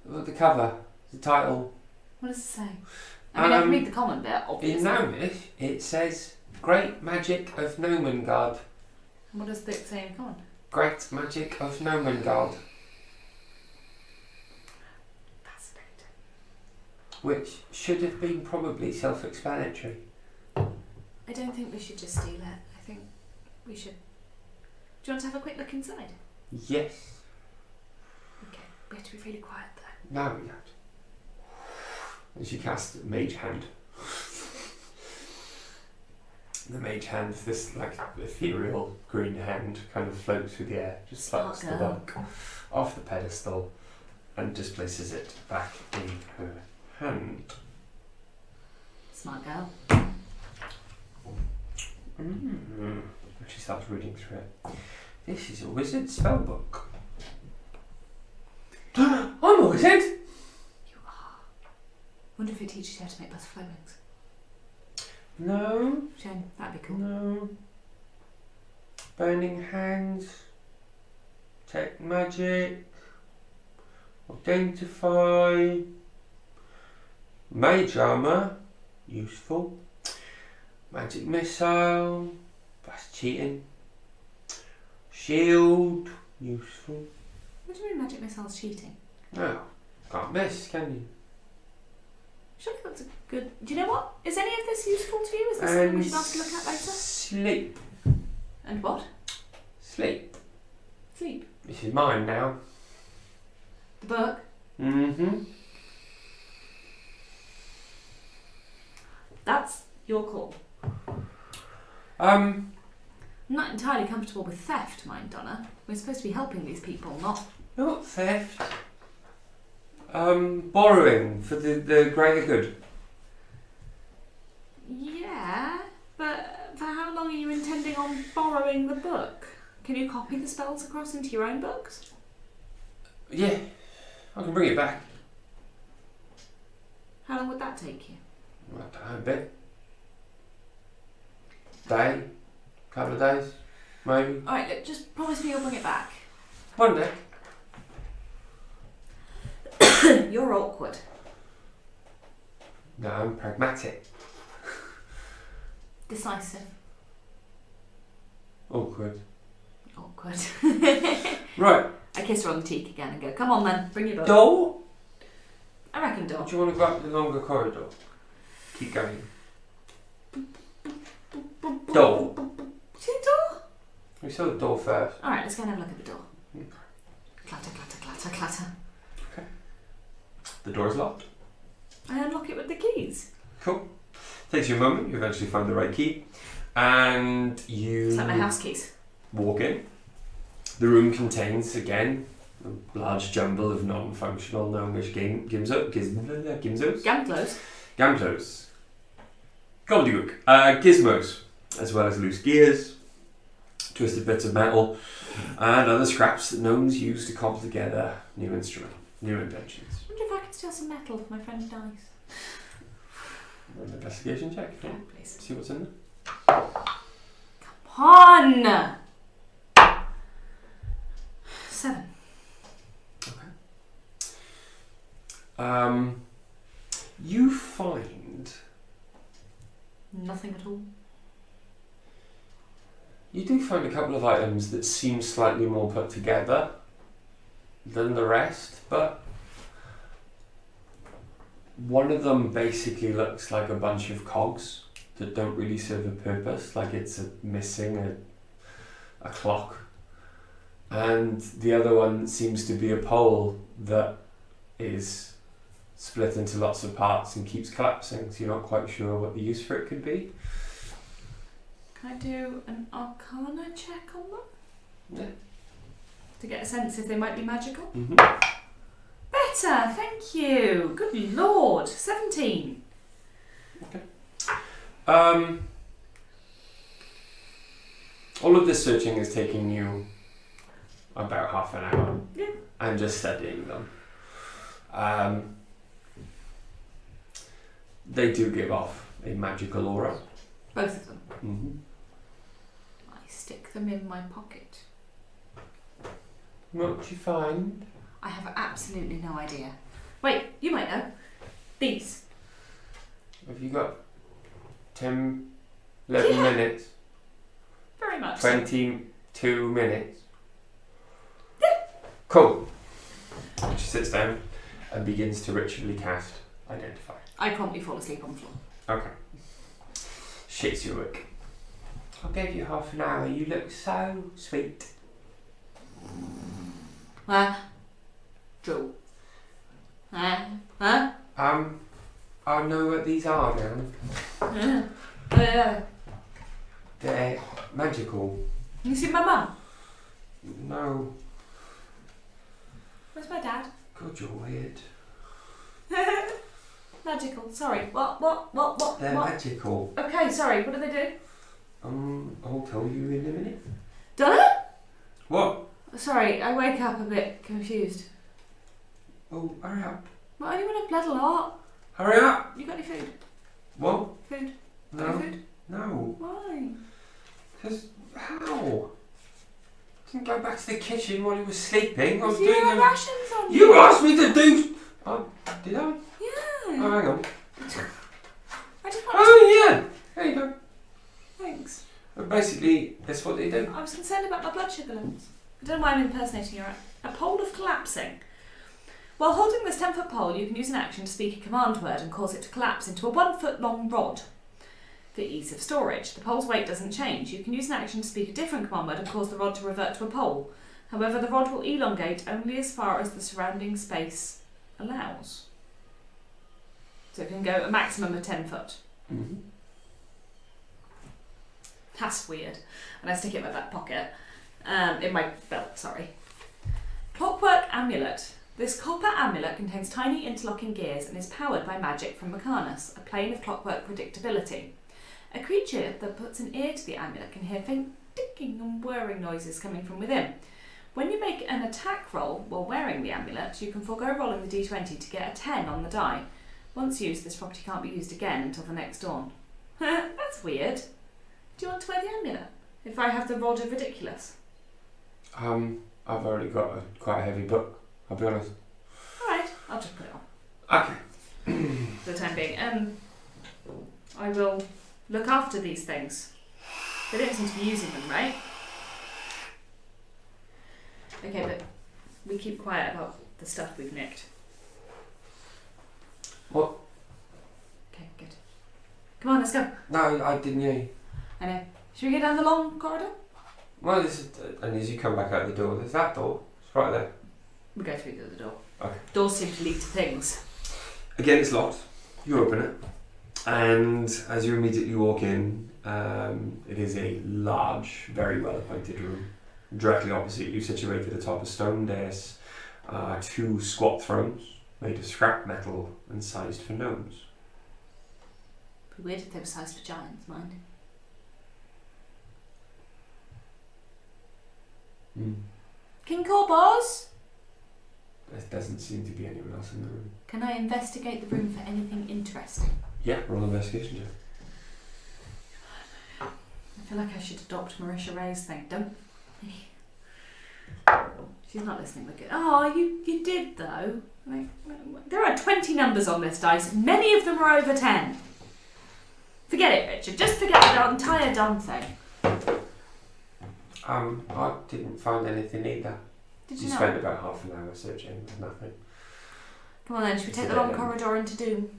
Speaker 1: Well, the cover, the title.
Speaker 2: What does it say? I mean, I can read the common bit,
Speaker 1: In
Speaker 2: obviously.
Speaker 1: gnomish, it says Great Magic of Gnomengarde.
Speaker 2: What does it say in common?
Speaker 1: Great Magic of Gnomengarde.
Speaker 2: Fascinating.
Speaker 1: Which should have been probably self-explanatory.
Speaker 2: I don't think we should just steal it. I think we should. Do you want to have a quick look inside?
Speaker 1: Yes.
Speaker 2: Okay. We have to be really quiet though.
Speaker 1: No, we don't. And she casts Mage Hand. The Mage Hand, this like ethereal green hand, kind of floats through the air, just plucks the book off the pedestal and just places it back in her hand.
Speaker 2: Smart girl.
Speaker 1: She starts reading through it. This is a wizard spellbook. I'm a wizard!
Speaker 2: You are. Wonder if it teaches you how to make butterfly wings.
Speaker 1: No.
Speaker 2: Shane, that'd be cool.
Speaker 1: No. Burning hands. Tech magic. Identify. Mage armor. Useful. Magic missile. That's cheating. Shield. Useful.
Speaker 2: What do you mean magic missile's cheating?
Speaker 1: No. Can't miss, can you?
Speaker 2: Surely that's a good... Do you know what? Is any of this useful to you? Is this something we should have to look at later?
Speaker 1: Sleep.
Speaker 2: And what?
Speaker 1: Sleep.
Speaker 2: Sleep.
Speaker 1: This is mine now.
Speaker 2: The book?
Speaker 1: Mm-hmm.
Speaker 2: That's your call.
Speaker 1: Um,
Speaker 2: I'm not entirely comfortable with theft, mind Donna. We're supposed to be helping these people,
Speaker 1: not theft. Borrowing for the greater good.
Speaker 2: Yeah, but for how long are you intending on borrowing the book? Can you copy the spells across into your own books?
Speaker 1: Yeah, I can bring it back.
Speaker 2: How long would that take you?
Speaker 1: I don't know, a bit. Day, couple of days, maybe.
Speaker 2: Alright, look, just promise me you'll bring it back.
Speaker 1: One day.
Speaker 2: You're awkward.
Speaker 1: No, I'm pragmatic.
Speaker 2: Decisive.
Speaker 1: Awkward.
Speaker 2: Awkward.
Speaker 1: Right.
Speaker 2: I kiss her on the cheek again and go, come on then, bring your book.
Speaker 1: Door?
Speaker 2: I reckon door.
Speaker 1: Do you want to go up the longer corridor? Keep going. Door.
Speaker 2: See the door?
Speaker 1: We saw the door first.
Speaker 2: Alright, let's go and have a look at the door.
Speaker 1: Okay.
Speaker 2: Clatter, clatter, clatter, clatter.
Speaker 1: The door's locked.
Speaker 2: I unlock it with the keys.
Speaker 1: Cool. Takes you a moment. You eventually find the right key, and you
Speaker 2: It's like my house keys.
Speaker 1: walk in. The room contains again a large jumble of non-functional gnomish gimsos, gamclos, gobbledygook, gizmos, as well as loose gears, twisted bits of metal, and other scraps that gnomes use to cobble together new inventions.
Speaker 2: I wonder if I could steal some metal for my friend dice.
Speaker 1: An investigation check.
Speaker 2: Yeah, please.
Speaker 1: See what's in there.
Speaker 2: Come on! 7.
Speaker 1: You find
Speaker 2: Nothing at all.
Speaker 1: you do find a couple of items that seem slightly more put together than the rest, but one of them basically looks like a bunch of cogs that don't really serve a purpose, like it's missing a clock. And the other one seems to be a pole that is split into lots of parts and keeps collapsing, so you're not quite sure what the use for it could be.
Speaker 2: Can I do an Arcana check on them?
Speaker 1: Yeah.
Speaker 2: To get a sense if they might be magical?
Speaker 1: Mm-hmm.
Speaker 2: Better, thank you. Good lord. 17.
Speaker 1: All of this searching is taking you about half an hour.
Speaker 2: Yeah.
Speaker 1: And just studying them. They do give off a magical aura.
Speaker 2: Both of them.
Speaker 1: Mm-hmm.
Speaker 2: I stick them in my pocket.
Speaker 1: What do you find?
Speaker 2: I have absolutely no idea. Wait, you might know. These.
Speaker 1: Have you got 10, 11
Speaker 2: Yeah.
Speaker 1: minutes?
Speaker 2: Very much so.
Speaker 1: 22 minutes? Cool. She sits down and begins to ritually cast Identify.
Speaker 2: I promptly fall asleep on the floor.
Speaker 1: Okay. Shakes you awake. I gave you half an hour. You look so sweet.
Speaker 2: Joe. Huh?
Speaker 1: I know what these are now. They're magical.
Speaker 2: You see my mum?
Speaker 1: No.
Speaker 2: Where's my dad?
Speaker 1: God, you're weird.
Speaker 2: Magical. Sorry. What?
Speaker 1: They're
Speaker 2: What?
Speaker 1: magical.
Speaker 2: Okay, sorry. What do they do?
Speaker 1: I'll tell you in a minute.
Speaker 2: Donna?
Speaker 1: What?
Speaker 2: Sorry, I wake up a bit confused.
Speaker 1: Oh, hurry up.
Speaker 2: Well, only when I've bled a lot.
Speaker 1: Hurry up!
Speaker 2: You got any food?
Speaker 1: What?
Speaker 2: Food?
Speaker 1: No.
Speaker 2: Got any food?
Speaker 1: No.
Speaker 2: Why?
Speaker 1: Because, how? Didn't go back to the kitchen while he was sleeping. I was
Speaker 2: You
Speaker 1: doing
Speaker 2: have
Speaker 1: a...
Speaker 2: rations on
Speaker 1: You asked me to do... Oh, did I?
Speaker 2: Yeah.
Speaker 1: Oh, hang on.
Speaker 2: I just wanted to...
Speaker 1: Oh, yeah. There you go.
Speaker 2: Thanks.
Speaker 1: But basically, that's what they do.
Speaker 2: I was concerned about my blood sugar levels. I don't know why I'm impersonating you. A pole of collapsing. While holding this 10-foot pole, you can use an action to speak a command word and cause it to collapse into a 1-foot-long rod. For ease of storage, the pole's weight doesn't change. You can use an action to speak a different command word and cause the rod to revert to a pole. However, the rod will elongate only as far as the surrounding space allows. So it can go a maximum of 10 foot.
Speaker 1: Mm-hmm.
Speaker 2: That's weird. And I stick it in my back pocket. In my belt, sorry. Clockwork Amulet. This copper amulet contains tiny interlocking gears and is powered by magic from Mechanis, a plane of clockwork predictability. A creature that puts an ear to the amulet can hear faint ticking and whirring noises coming from within. When you make an attack roll while wearing the amulet, you can forego rolling the d20 to get a 10 on the die. Once used, this property can't be used again until the next dawn. That's weird. Do you want to wear the amulet? If I have the rod of ridiculous?
Speaker 1: I've already got quite a heavy book, I'll be honest.
Speaker 2: Alright, I'll just put it on.
Speaker 1: Okay.
Speaker 2: For the time being. I will look after these things. They don't seem to be using them, right? Okay, but we keep quiet about the stuff we've nicked.
Speaker 1: What?
Speaker 2: Okay, good. Come on, let's go.
Speaker 1: No, I didn't hear you.
Speaker 2: I know. Should we go down the long corridor?
Speaker 1: Well, this is, and as you come back out the door, there's that door. It's right there.
Speaker 2: We go through the other door.
Speaker 1: Okay.
Speaker 2: Doors seem to lead to things.
Speaker 1: Again, it's locked. You open it, and as you immediately walk in, it is a large, very well appointed room. Directly opposite you, situated atop a stone dais, are 2 squat thrones made of scrap metal and sized for gnomes.
Speaker 2: Be weird if they were sized for giants, mind. King Corbos?
Speaker 1: There doesn't seem to be anyone else in the room.
Speaker 2: Can I investigate the room for anything interesting?
Speaker 1: Yeah, roll an investigation check.
Speaker 2: I feel like I should adopt Marisha Ray's thing. Don't. She's not listening. We're good. Oh, you did though. Like, there are 20 numbers on this dice. Many of them are over 10. Forget it, Richard. Just forget the entire dumb thing.
Speaker 1: I didn't find anything either.
Speaker 2: Did
Speaker 1: You
Speaker 2: you not?
Speaker 1: spent about half an hour searching with nothing.
Speaker 2: Come on then. Should we take the
Speaker 1: Today
Speaker 2: long
Speaker 1: then.
Speaker 2: corridor into Doom?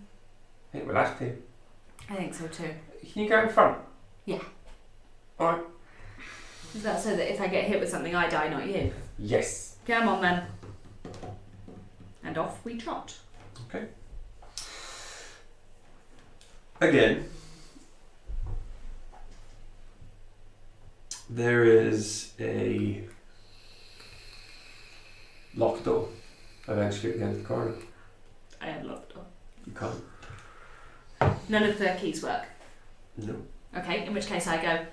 Speaker 1: I think we'll have to.
Speaker 2: I think so too.
Speaker 1: Can you go in front?
Speaker 2: Yeah.
Speaker 1: Alright.
Speaker 2: Is that so that if I get hit with something, I die, not you?
Speaker 1: Yes.
Speaker 2: Come on then. And off we trot.
Speaker 1: Okay. Again, there is a locked door eventually at the end of the corridor.
Speaker 2: I unlocked the door.
Speaker 1: You can't.
Speaker 2: None of the keys work.
Speaker 1: No.
Speaker 2: Okay, in which case I go.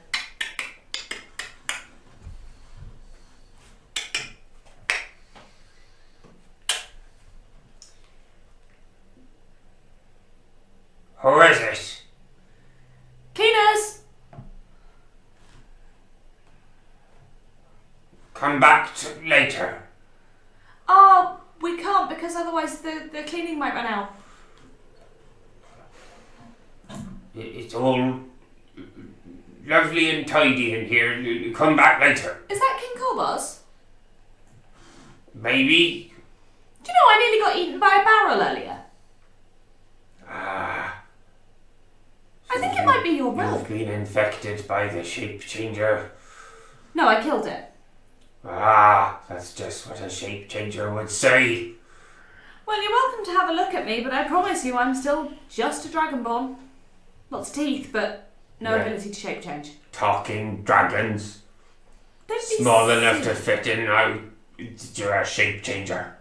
Speaker 1: Who is it?
Speaker 2: Cleaners!
Speaker 1: Come back later.
Speaker 2: Oh, we can't because otherwise the cleaning might run out.
Speaker 1: It's all lovely and tidy in here. Come back later.
Speaker 2: Is that King Corbos?
Speaker 1: Maybe.
Speaker 2: Do you know I nearly got eaten by a barrel earlier? I think it might be your rope.
Speaker 1: You've been infected by the shape changer.
Speaker 2: No, I killed it.
Speaker 1: That's just what a shape changer would say.
Speaker 2: Well, you're welcome to have a look at me, but I promise you I'm still just a dragonborn. Lots of teeth, but no
Speaker 1: Yeah.
Speaker 2: ability to shape change.
Speaker 1: Talking dragons.
Speaker 2: Don't be
Speaker 1: Small enough to
Speaker 2: silly.
Speaker 1: fit in now. You're a shape changer.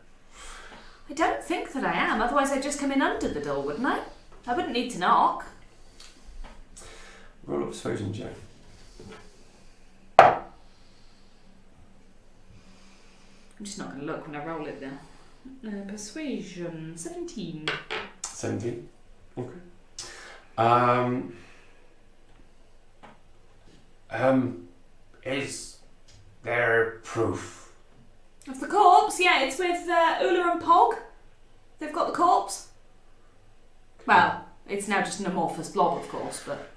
Speaker 2: I don't think that I am, otherwise I'd just come in under the door, wouldn't I? I wouldn't need to knock.
Speaker 1: Roll up persuasion check.
Speaker 2: I'm just not going to look when I roll it there. Persuasion, 17.
Speaker 1: 17. Okay. Is there proof?
Speaker 2: Of the corpse? Yeah, it's with Ula and Pog. They've got the corpse. Well, it's now just an amorphous blob, of course, but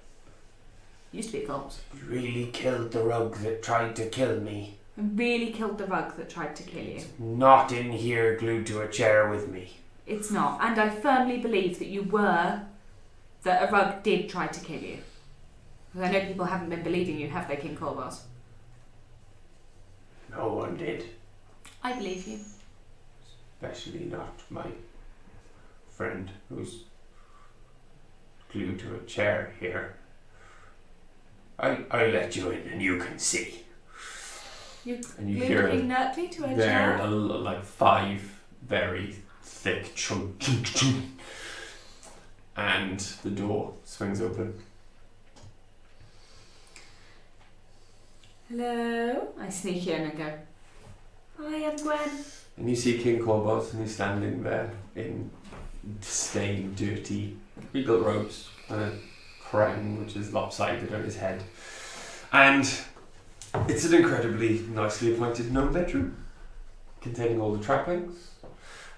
Speaker 2: used to be a corpse.
Speaker 1: You really killed the rug that tried to kill me.
Speaker 2: And really killed the rug that tried to kill you.
Speaker 1: It's not in here glued to a chair with me.
Speaker 2: It's not. And I firmly believe that that a rug did try to kill you. Because I know people haven't been believing you, have they, King Corvos?
Speaker 1: No one did.
Speaker 2: I believe you.
Speaker 1: Especially not my friend who's glued to a chair here. I let you in and you can see.
Speaker 2: You
Speaker 1: And you hear
Speaker 2: King Nurkley to a
Speaker 1: there
Speaker 2: chair?
Speaker 1: like 5 very thick chunk, chunk, chunk, and the door swings open.
Speaker 2: Hello? I sneak in and go, hi, I'm Gwen.
Speaker 1: And you see King Corvos, and he's standing there in stained, dirty regal robes and a crown which is lopsided on his head. And it's an incredibly nicely appointed gnome bedroom, containing all the trappings,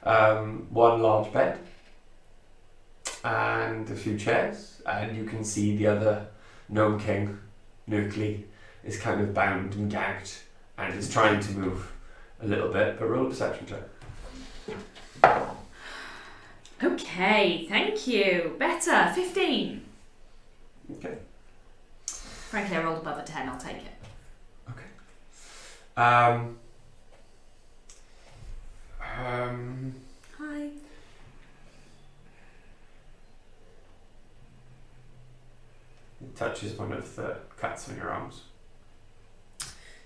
Speaker 1: one large bed, and a few chairs. And you can see the other gnome king, Nurkley, is kind of bound and gagged and is trying to move a little bit, but roll a perception check.
Speaker 2: Okay, thank you. Better, 15.
Speaker 1: Okay.
Speaker 2: Frankly, I rolled above a 10, I'll take it.
Speaker 1: Hi. He touches one of the cats on your arms.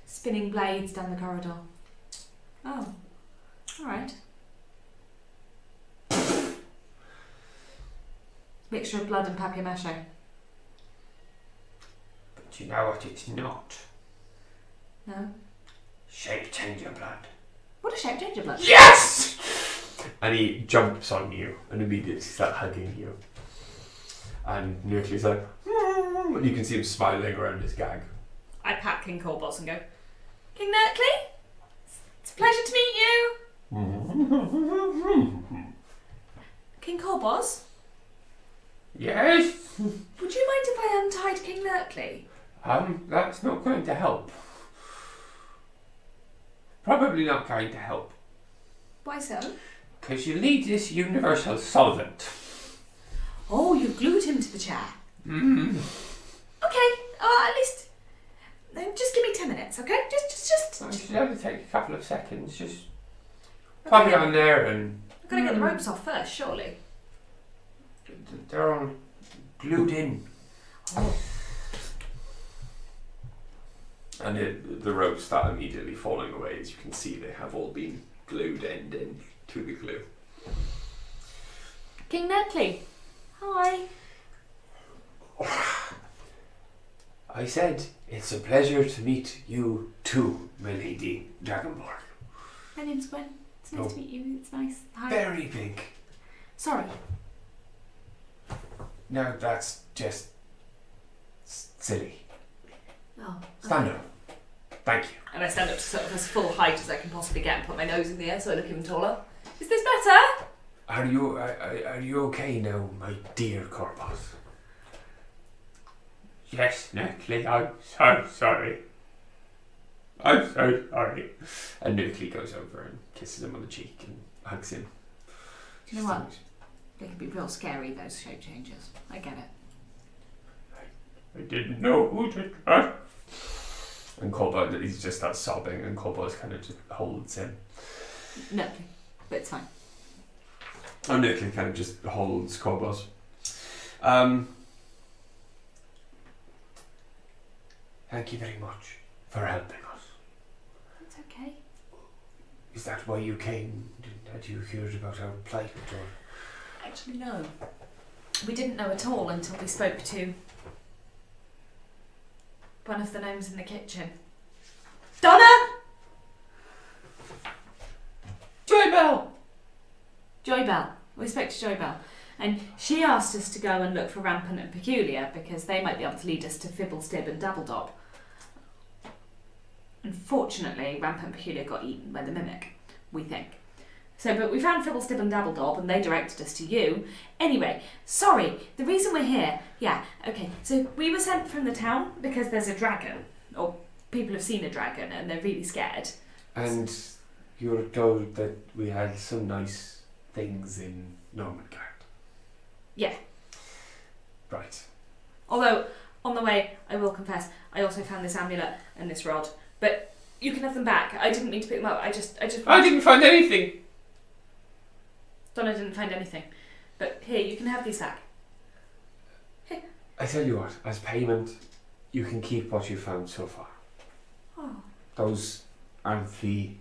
Speaker 2: Spinning blades down the corridor. Oh, alright. Mixture of blood and papier-mâché.
Speaker 1: But you know what it's not?
Speaker 2: No?
Speaker 1: Shape changer blood.
Speaker 2: What a shape change of blood.
Speaker 1: Yes! And he jumps on you and immediately starts hugging you. And Nurkley's like, and you can see him smiling around his gag.
Speaker 2: I pat King Corvos and go, King Nurkley, it's a pleasure to meet you. King Corvos,
Speaker 1: Yes?
Speaker 2: would you mind if I untied King Nurkley?
Speaker 1: That's not going to help. Probably not going to help.
Speaker 2: Why so?
Speaker 1: Because you need this universal solvent.
Speaker 2: Oh, you've glued him to the chair.
Speaker 1: Mm.
Speaker 2: Okay, at least, just give me 10 minutes, okay? Just.
Speaker 1: It should only take a couple of seconds. Just plug it on there and...
Speaker 2: I've got to get the ropes off first, surely.
Speaker 1: They're all glued in.
Speaker 2: Oh.
Speaker 1: And the ropes start immediately falling away. As you can see, they have all been glued end in to the glue.
Speaker 2: King Nurkley, hi.
Speaker 1: I said, it's a pleasure to meet you too, my lady Dragonborn.
Speaker 2: My name's Gwen. It's nice to meet you. It's nice. Hi.
Speaker 1: Very big.
Speaker 2: Sorry.
Speaker 1: No, that's just silly.
Speaker 2: Oh.
Speaker 1: Stand up. Thank you.
Speaker 2: And I stand up to sort of as full height as I can possibly get and put my nose in the air so I look even taller. Is this better?
Speaker 1: Are you okay now, my dear Corpus? Yes, Nurkley, I'm so sorry. I'm so sorry. And Nurkley goes over and kisses him on the cheek and hugs him.
Speaker 2: Do you know what? They can be real scary, those shape changes. I get it.
Speaker 1: I didn't know who to trust. And Corbo, he just starts sobbing, and Corbo's kind of just holds him.
Speaker 2: No, but it's fine.
Speaker 1: And Nurkley kind of just holds Corbo's. Thank you very much for helping us.
Speaker 2: It's okay.
Speaker 1: Is that why you came? Had you heard about our plight or?
Speaker 2: Actually, no. We didn't know at all until we spoke to one of the gnomes in the kitchen. Donna!
Speaker 1: Bell.
Speaker 2: Joy Bell. We spoke to Joy Bell. And she asked us to go and look for Rampant and Peculiar because they might be able to lead us to Fibblestib and Dabbledob. Unfortunately, Rampant and Peculiar got eaten by the Mimic, we think. So, but we found Fibblestib and Dabbledob and they directed us to you. Anyway, sorry, the reason we're here, so we were sent from the town because there's a dragon, or people have seen a dragon and they're really scared.
Speaker 1: And you were told that we had some nice things in Gnomengarde.
Speaker 2: Yeah.
Speaker 1: Right.
Speaker 2: Although, on the way, I will confess, I also found this amulet and this rod. But you can have them back. I didn't mean to pick them up. I
Speaker 1: didn't find anything.
Speaker 2: Donna didn't find anything. But here, you can have these back. Here.
Speaker 1: I tell you what, as payment, you can keep what you found so far.
Speaker 2: Oh.
Speaker 1: Those aren't the,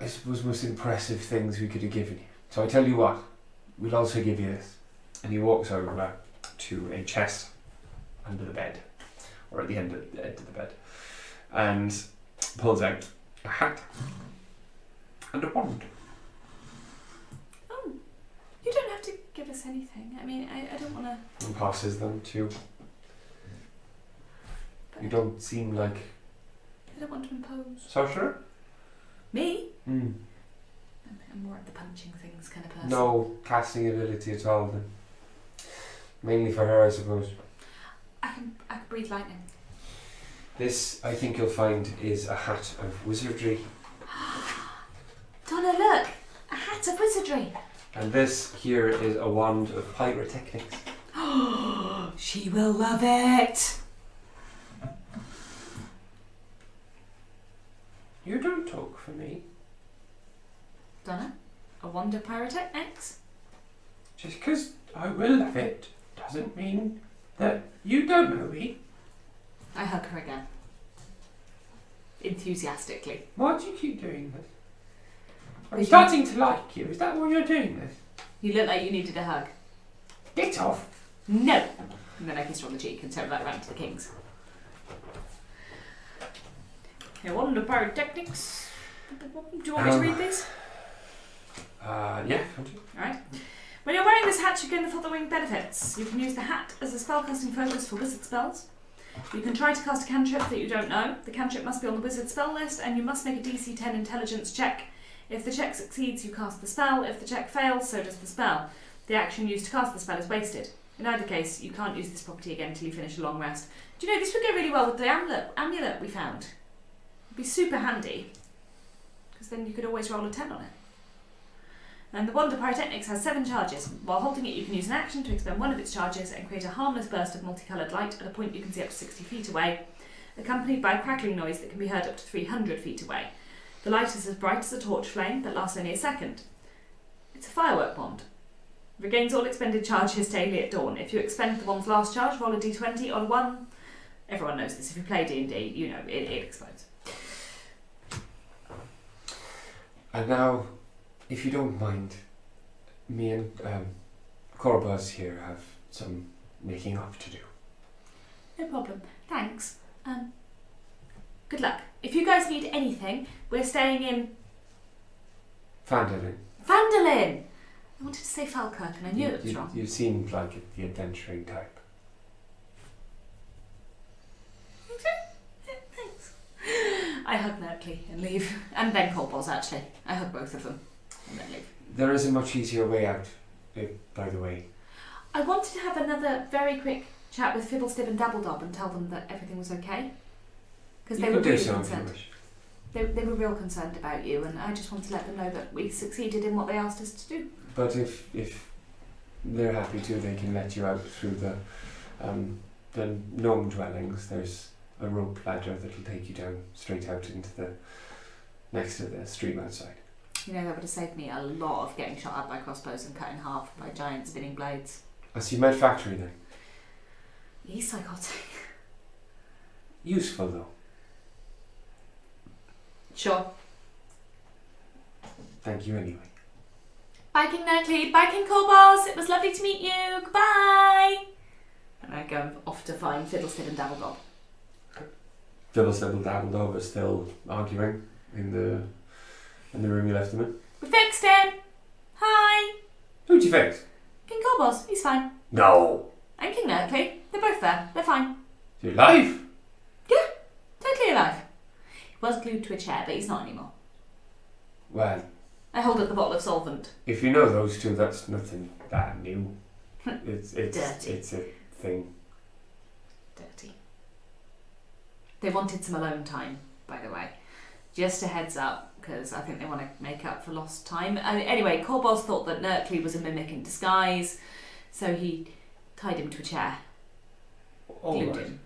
Speaker 1: I suppose, most impressive things we could have given you. So I tell you what, we'll also give you this. And he walks over to a chest under the bed, or at the end of the bed, and pulls out a hat and a wand.
Speaker 2: Oh, you don't have to give us anything. I mean, I don't want to...
Speaker 1: And passes them to... You don't seem like...
Speaker 2: I don't want to impose.
Speaker 1: Sorcerer?
Speaker 2: Me?
Speaker 1: Hmm.
Speaker 2: I'm more of the punching things kind of person.
Speaker 1: No casting ability at all then. Mainly for her, I suppose.
Speaker 2: I can breathe lightning.
Speaker 1: This, I think you'll find, is a hat of wizardry.
Speaker 2: Donna, look! A hat of wizardry!
Speaker 1: And this here is a wand of pyrotechnics.
Speaker 2: She will love it!
Speaker 1: You don't talk for me.
Speaker 2: Donna, a wand of pyrotechnics?
Speaker 1: Just because I will have it doesn't mean that you don't know me.
Speaker 2: I hug her again. Enthusiastically.
Speaker 1: Why do you keep doing this? I'm starting to like you. Is that why you're doing this?
Speaker 2: You look like you needed a hug.
Speaker 1: Get off.
Speaker 2: No! And then I kissed her on the cheek and turned back round to the kings. A wand of pyrotechnics. Do you want me to read these?
Speaker 1: Yeah.
Speaker 2: Alright. When you're wearing this hat, you gain the following benefits. You can use the hat as a spellcasting focus for wizard spells. You can try to cast a cantrip that you don't know. The cantrip must be on the wizard spell list, and you must make a DC 10 intelligence check. If the check succeeds, you cast the spell. If the check fails, so does the spell. The action used to cast the spell is wasted. In either case, you can't use this property again until you finish a long rest. Do you know, this would go really well with the amulet we found. It'd be super handy, because then you could always roll a 10 on it. And the wand of pyrotechnics has 7 charges. While holding it, you can use an action to expend one of its charges and create a harmless burst of multicoloured light at a point you can see up to 60 feet away, accompanied by a crackling noise that can be heard up to 300 feet away. The light is as bright as a torch flame, but lasts only a second. It's a firework wand. Regains all expended charges daily at dawn. If you expend the wand's last charge, roll a d20 on 1. Everyone knows this. If you play D&D, you know it explodes.
Speaker 1: And now, if you don't mind, me and Corbuzz here have some making up to do.
Speaker 2: No problem. Thanks. Good luck. If you guys need anything, we're staying in...
Speaker 1: Phandalin.
Speaker 2: Phandalin! I wanted to say Falkirk and I knew it was wrong.
Speaker 1: You seemed like the adventuring type.
Speaker 2: Okay. Thanks. I hug Merkley and leave. And Ben Corbuzz, actually. I hug both of them and then leave.
Speaker 1: There is a much easier way out, by the way.
Speaker 2: I wanted to have another very quick chat with Fibblestib and Dabbledob and tell them that everything was okay. Because they were really concerned. They were real concerned about you, and I just wanted to let them know that we succeeded in what they asked us to do.
Speaker 1: But if they're happy to, they can let you out through the gnome dwellings. There's a rope ladder that'll take you down straight out into the next to the stream outside.
Speaker 2: You know, that would have saved me a lot of getting shot at by crossbows and cut in half by giant spinning blades.
Speaker 1: So you met Factory then?
Speaker 2: He's psychotic.
Speaker 1: Useful though.
Speaker 2: Sure.
Speaker 1: Thank you anyway.
Speaker 2: Bye, King Merkley. Bye, King Corbuzz. It was lovely to meet you. Goodbye. And I go off to find Fiddlestid and Dabbledob.
Speaker 1: Fiddlestid and Dabbledob are still arguing in the In the room you left him in.
Speaker 2: We fixed him. Hi.
Speaker 1: Who'd you fix?
Speaker 2: King Corboz. He's fine.
Speaker 1: No.
Speaker 2: And King Nurkley. They're both there. They're fine.
Speaker 1: You're alive?
Speaker 2: Yeah. Totally alive. He was glued to a chair, but he's not anymore.
Speaker 1: Well,
Speaker 2: I hold up the bottle of solvent.
Speaker 1: if you know those two, that's nothing that new. It's
Speaker 2: Dirty.
Speaker 1: It's a thing.
Speaker 2: Dirty. They wanted some alone time, by the way. Just a heads up, because I think they want to make up for lost time. Anyway, Corboz thought that Nurkley was a mimic in disguise, so he tied him to a chair. Glued him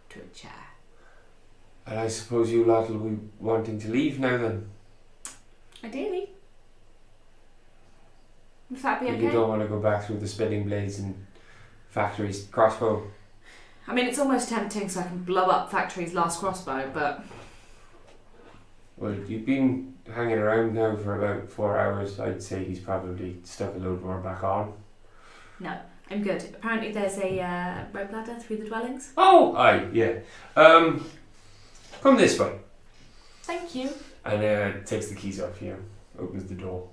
Speaker 2: to a chair.
Speaker 1: And I suppose you lot will be wanting to leave now then?
Speaker 2: Ideally. Would that be
Speaker 1: But
Speaker 2: okay?
Speaker 1: you don't want to go back through the spinning blades and Factory's crossbow?
Speaker 2: I mean, it's almost tempting so I can blow up Factory's last crossbow, but...
Speaker 1: Well, you've been hanging around now for about 4 hours. I'd say he's probably stuck a load more back on.
Speaker 2: No, I'm good. Apparently there's a rope ladder through the dwellings.
Speaker 1: Oh, aye, yeah. Come this way.
Speaker 2: Thank you.
Speaker 1: And takes the keys off you, opens the door,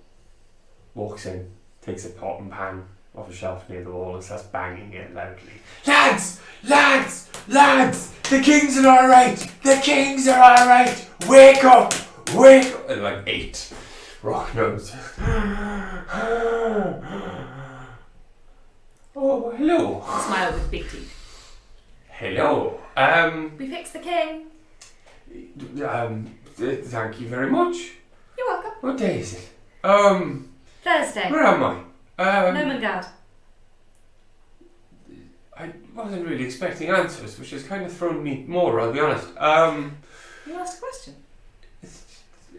Speaker 1: walks in, takes a pot and pan off a shelf near the wall and starts banging it loudly. Lads! Lads! Lads! The kings are alright! The kings are alright! Wake up! Wake up! And like 8 rock gnomes. Oh, hello.
Speaker 2: Smile with big teeth.
Speaker 1: Hello.
Speaker 2: We fixed the king.
Speaker 1: Thank you very much.
Speaker 2: You're welcome.
Speaker 1: What day is it?
Speaker 2: Thursday.
Speaker 1: Where am I?
Speaker 2: Gnomengarde.
Speaker 1: I wasn't really expecting answers, which has kind of thrown me more, I'll be honest.
Speaker 2: You asked a question.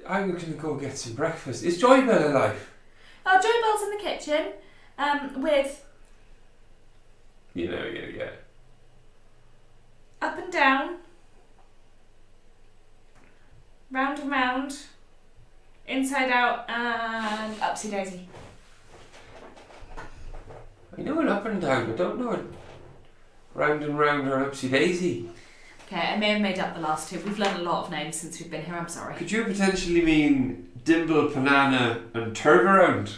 Speaker 1: I'm going to go get some breakfast. Is Joybell alive?
Speaker 2: Oh, Joybell's in the kitchen, with
Speaker 1: Yeah.
Speaker 2: up and down, round and round, inside out, and upsy daisy.
Speaker 1: I know an up and down, but don't know a round and round or an upsy daisy.
Speaker 2: Okay, I may have made up the last two. We've learned a lot of names since we've been here, I'm sorry.
Speaker 1: Could you potentially mean Dimble, Banana and Turnaround?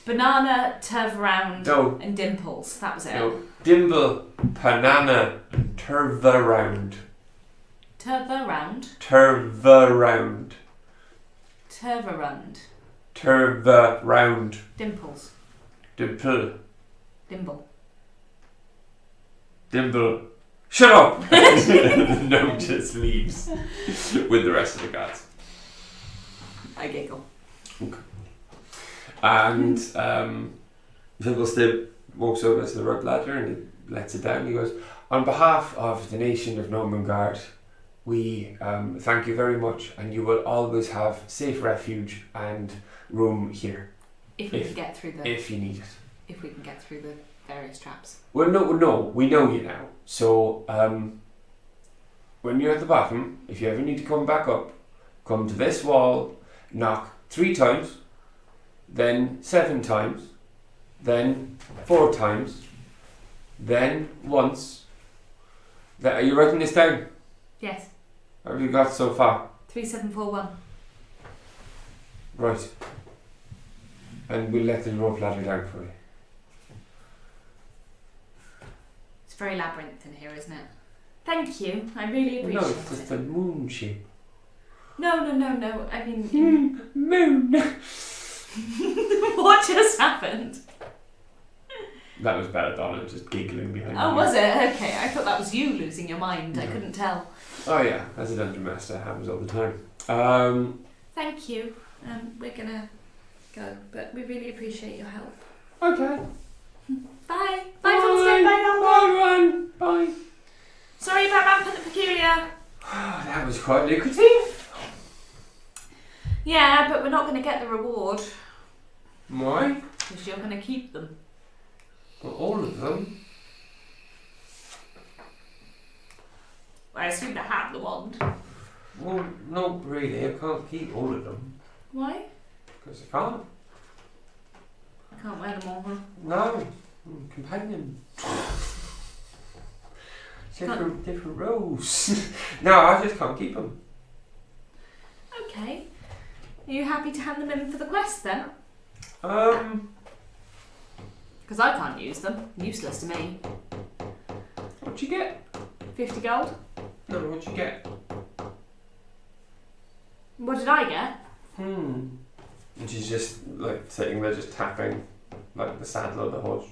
Speaker 2: Banana, turvaround,
Speaker 1: No.
Speaker 2: and dimples. That was it.
Speaker 1: No. Dimble, Banana and Turvaround.
Speaker 2: Turvaround?
Speaker 1: Turvaround.
Speaker 2: Turvarund.
Speaker 1: Turvaround.
Speaker 2: Dimples.
Speaker 1: Dimple.
Speaker 2: Dimble.
Speaker 1: Dimble. Shut up! The gnome just leaves with the rest of the guards.
Speaker 2: I giggle.
Speaker 1: And Finkelstead walks over to the rope ladder and he lets it down. He goes, on behalf of the nation of Gnomengarde, we thank you very much, and you will always have safe refuge and room here.
Speaker 2: If we can get through the...
Speaker 1: If you need it.
Speaker 2: If we can get through the various traps.
Speaker 1: Well, no, we know you now. So, when you're at the bottom, if you ever need to come back up, come to this wall, knock 3 times, then 7 times, then 4 times, then once. Are you writing this down?
Speaker 2: Yes.
Speaker 1: How have you got so far?
Speaker 2: 3741.
Speaker 1: Right. And we'll let the rope ladder down for you.
Speaker 2: It's very labyrinth in here, isn't it? Thank you. I really appreciate
Speaker 1: No, it's just a moon shape.
Speaker 2: No. I mean...
Speaker 1: Moon!
Speaker 2: What just happened?
Speaker 1: That was Belladonna just giggling behind you.
Speaker 2: Oh, was it? Okay, I thought that was you losing your mind.
Speaker 1: No.
Speaker 2: I couldn't tell.
Speaker 1: Oh yeah, as a dungeon master, happens all the time.
Speaker 2: Thank you. We're gonna go, but we really appreciate your help.
Speaker 1: Okay.
Speaker 2: Bye. Bye, Finkelstead. Bye, Rumble.
Speaker 1: Bye, everyone. Bye.
Speaker 2: Sorry about Rampant the Peculiar.
Speaker 1: That was quite lucrative.
Speaker 2: Yeah, but we're not going to get the reward.
Speaker 1: Why?
Speaker 2: Because you're going to keep them.
Speaker 1: Well, all of them.
Speaker 2: I assume to have the wand.
Speaker 1: Well, not really. I can't keep all of them.
Speaker 2: Why?
Speaker 1: Because I can't.
Speaker 2: I can't wear them all, huh?
Speaker 1: No. I'm a companion. Different roles. No, I just can't keep them.
Speaker 2: Okay. Are you happy to hand them in for the quest then?
Speaker 1: What'd
Speaker 2: Because I can't use them. Useless to me.
Speaker 1: you get?
Speaker 2: 50 gold.
Speaker 1: No, what'd you get?
Speaker 2: What did I get?
Speaker 1: And she's just like sitting there, just tapping like the saddle of the horse.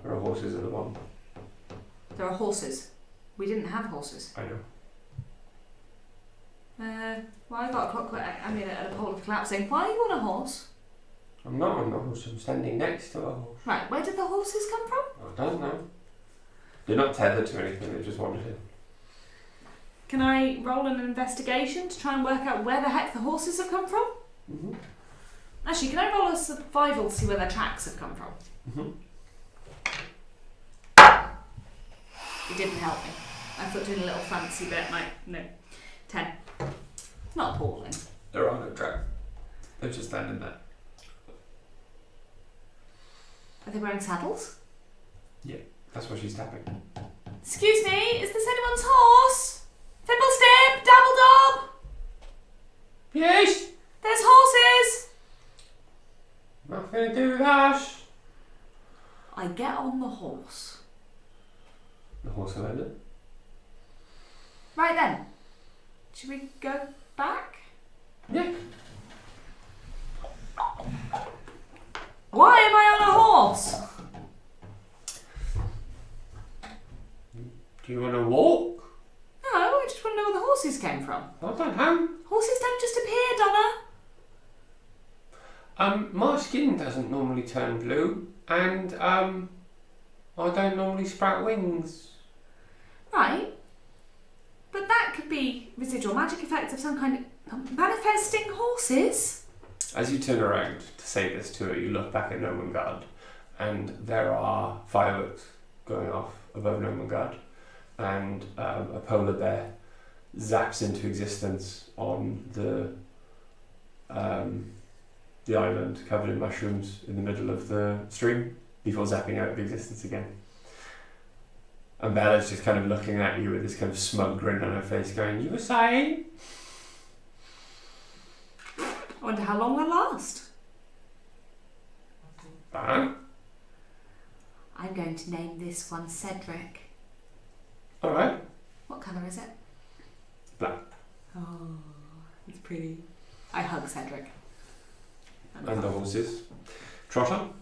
Speaker 1: There are horses at the bottom.
Speaker 2: There are horses. We didn't have horses.
Speaker 1: I know.
Speaker 2: Well, I got a clockwork amulet at a pole of collapsing. Why are you on a horse?
Speaker 1: I'm not on the horse. I'm standing next to a horse.
Speaker 2: Right, where did the horses come from?
Speaker 1: I don't know. They're not tethered to anything. They just wandered in.
Speaker 2: Can I roll an investigation to try and work out where the heck the horses have come from?
Speaker 1: Mm-hmm.
Speaker 2: Actually, can I roll a survival to see where their tracks have come from?
Speaker 1: Mm-hmm.
Speaker 2: It didn't help me. I thought doing a little fancy bit might... No. 10. It's not appalling.
Speaker 1: They're on a track. They're just standing there.
Speaker 2: Are they wearing saddles?
Speaker 1: That's what she's tapping.
Speaker 2: Excuse me, is this anyone's horse? Fibblestip, Dabbledob!
Speaker 1: Yes!
Speaker 2: There's horses!
Speaker 1: Nothing to do with us.
Speaker 2: I get on the horse.
Speaker 1: The horse landed.
Speaker 2: Right then. Should we go back?
Speaker 1: Yeah.
Speaker 2: Why am I on a horse?
Speaker 1: Do you want to walk?
Speaker 2: No, I just want to know where the horses came from.
Speaker 1: I don't know.
Speaker 2: Horses don't just appear, Donna.
Speaker 1: My skin doesn't normally turn blue, and I don't normally sprout wings.
Speaker 2: Right. But that could be residual magic effects of some kind of manifesting horses.
Speaker 1: As you turn around to say this to her, you look back at Gnomengarde, and there are fireworks going off above Gnomengarde, and a polar bear zaps into existence on the island covered in mushrooms in the middle of the stream before zapping out of existence again. And Bella's just kind of looking at you with this kind of smug grin on her face going, "You were saying?"
Speaker 2: I wonder how long they'll last.
Speaker 1: I'm
Speaker 2: going to name this one Cedric.
Speaker 1: alright.
Speaker 2: What colour is it?
Speaker 1: Black.
Speaker 2: Oh, it's pretty. I hug Cedric.
Speaker 1: And the horses trot on.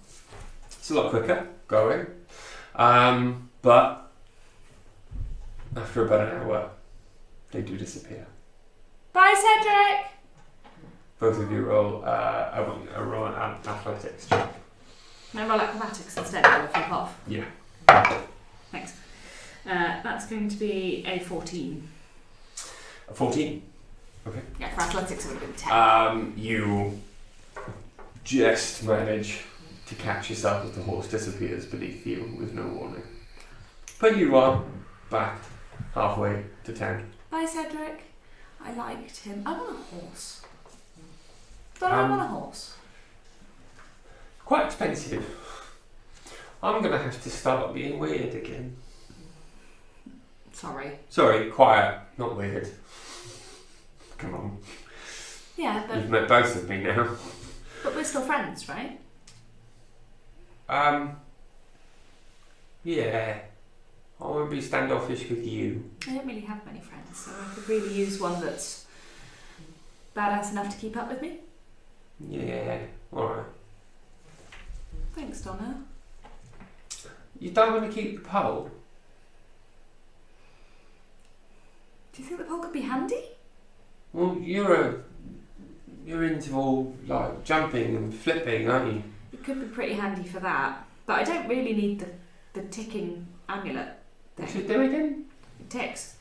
Speaker 1: It's a lot quicker going. But after about an hour, they do disappear.
Speaker 2: Bye, Cedric!
Speaker 1: Both of you roll, I want you to roll an athletics check.
Speaker 2: Can I roll acrobatics instead or flip off?
Speaker 1: Yeah.
Speaker 2: Thanks. That's going to be a 14.
Speaker 1: A 14.
Speaker 2: Yeah, for athletics it would have been 10.
Speaker 1: You just manage to catch yourself as the horse disappears beneath you with no warning. But you are back halfway to town.
Speaker 2: Bye, Cedric. I liked him. I want a horse. Don't I want a horse?
Speaker 1: Quite expensive. I'm gonna have to start being weird again.
Speaker 2: Sorry.
Speaker 1: Sorry, quiet, not weird. Come on.
Speaker 2: Yeah, but...
Speaker 1: You've met both of me now.
Speaker 2: But we're still friends, right?
Speaker 1: Yeah. I won't be standoffish with you.
Speaker 2: I don't really have many friends, so I could really use one that's badass enough to keep up with me.
Speaker 1: Yeah, alright.
Speaker 2: Thanks, Donna.
Speaker 1: You don't want to keep the pole?
Speaker 2: Do you think the pole could be handy?
Speaker 1: Well, you're into all, like, jumping and flipping, aren't you?
Speaker 2: It could be pretty handy for that, but I don't really need the ticking amulet thing.
Speaker 1: What should do again?
Speaker 2: It ticks.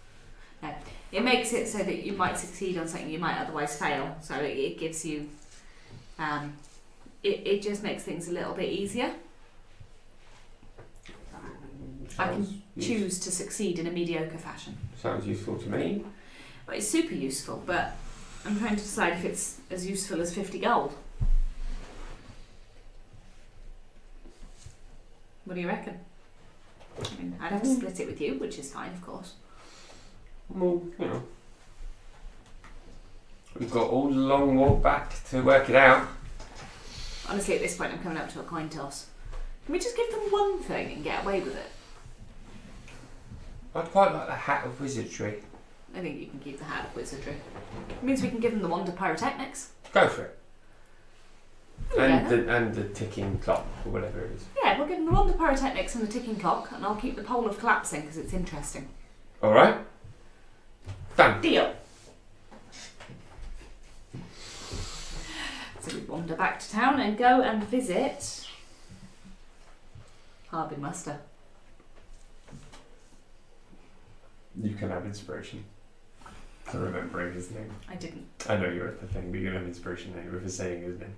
Speaker 2: No, it makes it so that you might succeed on something you might otherwise fail. So it gives you, it just makes things a little bit easier. I can choose to succeed in a mediocre fashion.
Speaker 1: Sounds useful to me.
Speaker 2: But it's super useful, but I'm trying to decide if it's as useful as 50 gold. What do you reckon? I mean, I'd have to split it with you, which is fine, of course.
Speaker 1: Well, you know. got all the long walk back to work it out.
Speaker 2: Honestly, at this point, I'm coming up to a coin toss. Can we just give them one thing and get away with it?
Speaker 1: I'd quite like the hat of wizardry.
Speaker 2: I think you can keep the hat of wizardry. It means we can give them the wand of pyrotechnics.
Speaker 1: Go for it.
Speaker 2: Okay,
Speaker 1: And the ticking clock, or whatever it is.
Speaker 2: Yeah, we'll give them the wand of pyrotechnics and the ticking clock, and I'll keep the pole of collapsing because it's interesting.
Speaker 1: Alright? Done.
Speaker 2: Deal. So we wander back to town and go and visit Harbin Wester.
Speaker 1: You can have inspiration for remembering his name.
Speaker 2: I didn't.
Speaker 1: I know you're at the thing, but you can have inspiration anyway for saying his name.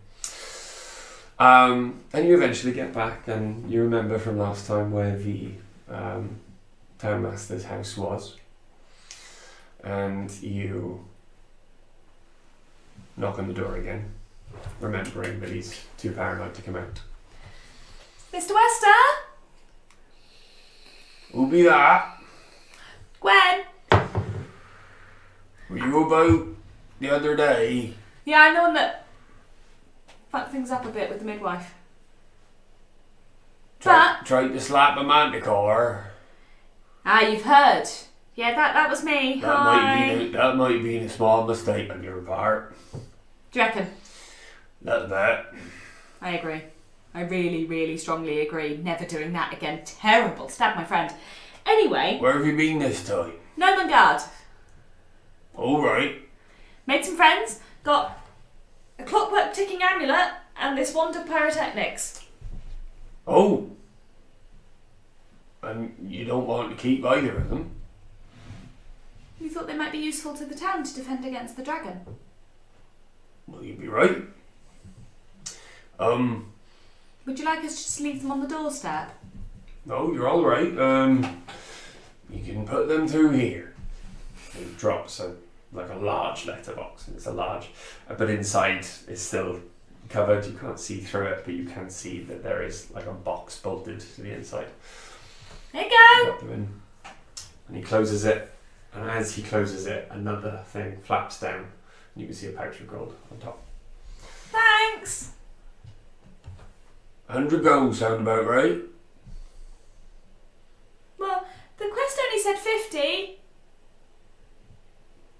Speaker 1: And you eventually get back and you remember from last time where the Townmaster's house was. And you knock on the door again, remembering that he's too paranoid to come out.
Speaker 2: Mr. Wester?
Speaker 1: Who'll be that?
Speaker 2: Gwen?
Speaker 1: Were you about the other day?
Speaker 2: Yeah, I'm the one that fucked things up a bit with the midwife.
Speaker 1: Tried to slap a manticore.
Speaker 2: Ah, you've heard. Yeah, that was me. Hi.
Speaker 1: That might be a small mistake on your part.
Speaker 2: Do you reckon?
Speaker 1: Not that.
Speaker 2: I agree. I really, really strongly agree. Never doing that again. Terrible. Stab my friend. Anyway.
Speaker 1: Where have you been this time?
Speaker 2: Gnomengarde.
Speaker 1: Alright.
Speaker 2: Made some friends. Got a clockwork ticking amulet and this wand of pyrotechnics.
Speaker 1: Oh. And you don't want to keep either of them?
Speaker 2: You thought they might be useful to the town to defend against the dragon?
Speaker 1: Well, you'd be right.
Speaker 2: Would you like us to just leave them on the doorstep?
Speaker 1: No, you're alright. You can put them through here. It drops like a large letterbox, and it's a large, but inside it's still covered. You can't see through it, but you can see that there is like a box bolted to the inside.
Speaker 2: There you go!
Speaker 1: Put them in. And he closes it, and as he closes it, another thing flaps down, and you can see a pouch of gold on top.
Speaker 2: Thanks!
Speaker 1: 100 gold sound about right?
Speaker 2: Well, the quest only said 50.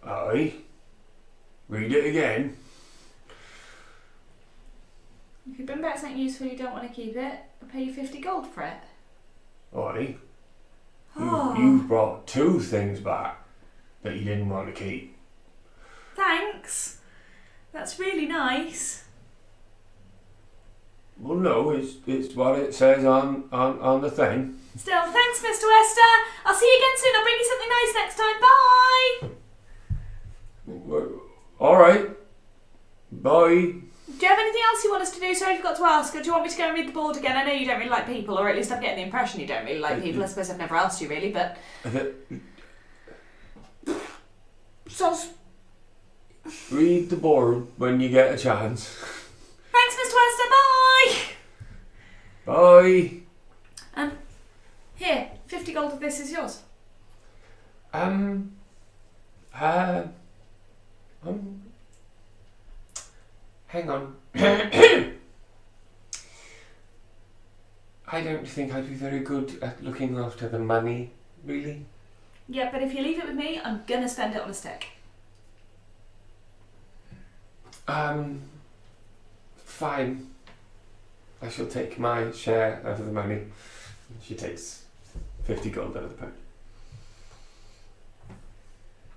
Speaker 1: Aye. Read it again.
Speaker 2: If you bring back something useful you don't want to keep it, I'll pay you 50 gold for it.
Speaker 1: Aye.
Speaker 2: Oh.
Speaker 1: You've brought 2 things back that you didn't want to keep.
Speaker 2: Thanks. That's really nice.
Speaker 1: Well, no, it's what it says on the thing.
Speaker 2: Still, thanks, Mr. Wester. I'll see you again soon. I'll bring you something nice next time. Bye!
Speaker 1: Alright. Bye.
Speaker 2: Do you have anything else you want us to do? Sorry, I forgot to ask. Or do you want me to go and read the board again? I know you don't really like people, or at least I'm getting the impression you don't really like people. I suppose I've never asked you really, but...
Speaker 1: Read the board when you get a chance.
Speaker 2: Thanks, Mr. Wester. Bye!
Speaker 1: Bye.
Speaker 2: And here, 50 gold of this is yours.
Speaker 1: Hang on. I don't think I'd be very good at looking after the money, really.
Speaker 2: Yeah, but if you leave it with me, I'm gonna spend it on a stick.
Speaker 1: Fine. I shall take my share of the money. She takes 50 gold out of the pouch.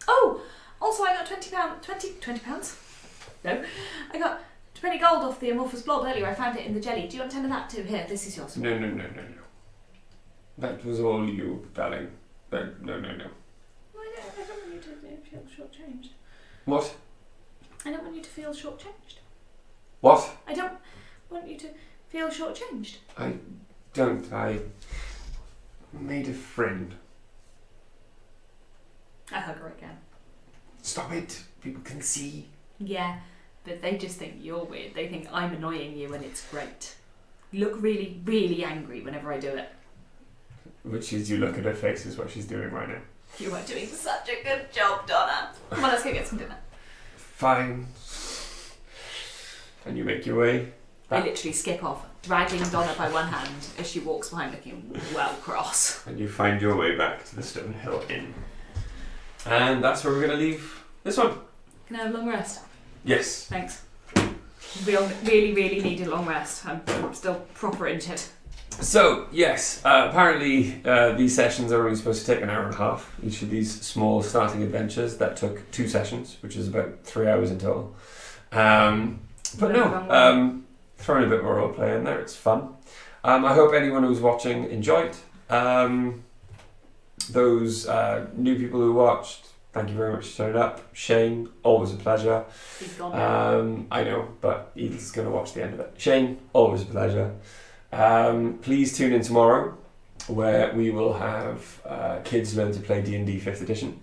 Speaker 2: Oh! Also, I got £20. No. I got 20 gold off the amorphous blob earlier. I found it in the jelly. Do you want 10 of that too? Here, this is yours.
Speaker 1: No. That was all you, darling. No.
Speaker 2: I don't want you to feel shortchanged.
Speaker 1: What?
Speaker 2: I don't want you to feel shortchanged.
Speaker 1: What?
Speaker 2: I don't want you to feel shortchanged.
Speaker 1: I made a friend.
Speaker 2: I hug her again.
Speaker 1: Stop it. People can see.
Speaker 2: Yeah, but they just think you're weird. They think I'm annoying you and it's great. You look really, really angry whenever I do it.
Speaker 1: Which is, you look at her face is what she's doing right now.
Speaker 2: You are doing such a good job, Donna. Come on, let's go get some dinner.
Speaker 1: fine. And you make your way.
Speaker 2: I literally skip off, dragging Donna by one hand as she walks behind looking well cross.
Speaker 1: And you find your way back to the Stonehill Inn. And that's where we're going to leave this one.
Speaker 2: Can I have a long rest?
Speaker 1: Yes.
Speaker 2: Thanks. We all really, really need a long rest. I'm still proper injured.
Speaker 1: So, yes, apparently these sessions are only supposed to take an hour and a half. Each of these small starting adventures that took 2 sessions, which is about 3 hours in total. But no, throwing a bit more roleplay in there, it's fun. I hope anyone who's watching enjoyed. Those new people who watched, thank you very much for turning up. Shane, always a pleasure.
Speaker 2: He's gone now.
Speaker 1: I know, but he's going to watch the end of it. Shane, always a pleasure. Please tune in tomorrow, where we will have Kids Learn to Play D&D 5th edition.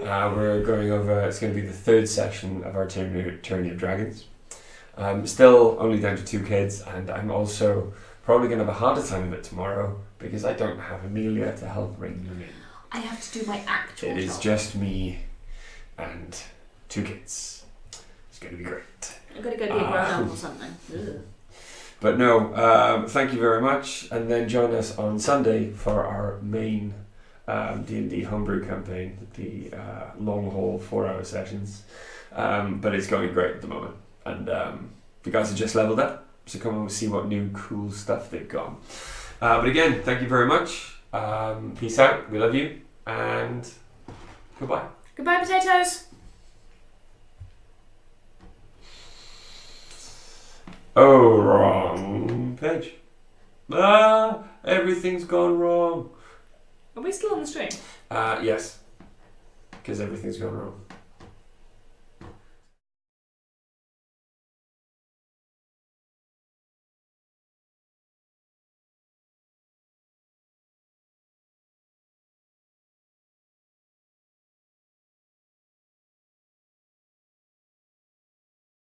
Speaker 1: We're going over, it's going to be the 3rd session of our Tourney of Dragons. Still only down to 2 kids, and I'm also probably going to have a harder time of it tomorrow because I don't have Amelia to help bring them in.
Speaker 2: I have to do my actual
Speaker 1: It is
Speaker 2: job.
Speaker 1: just me and 2 kids. It's going to be great.
Speaker 2: I'm going to go be a grown-up or something. Ugh.
Speaker 1: But no, thank you very much, and then join us on Sunday for our main D&D homebrew campaign, the long haul 4-hour sessions. But it's going great at the moment, and the guys have just leveled up, so come and see what new cool stuff they've got. But again, thank you very much. Peace out. We love you, and goodbye.
Speaker 2: Goodbye, potatoes.
Speaker 1: Oh, wrong page. Everything's gone wrong.
Speaker 2: Are we still on the stream?
Speaker 1: Yes, because everything's gone wrong.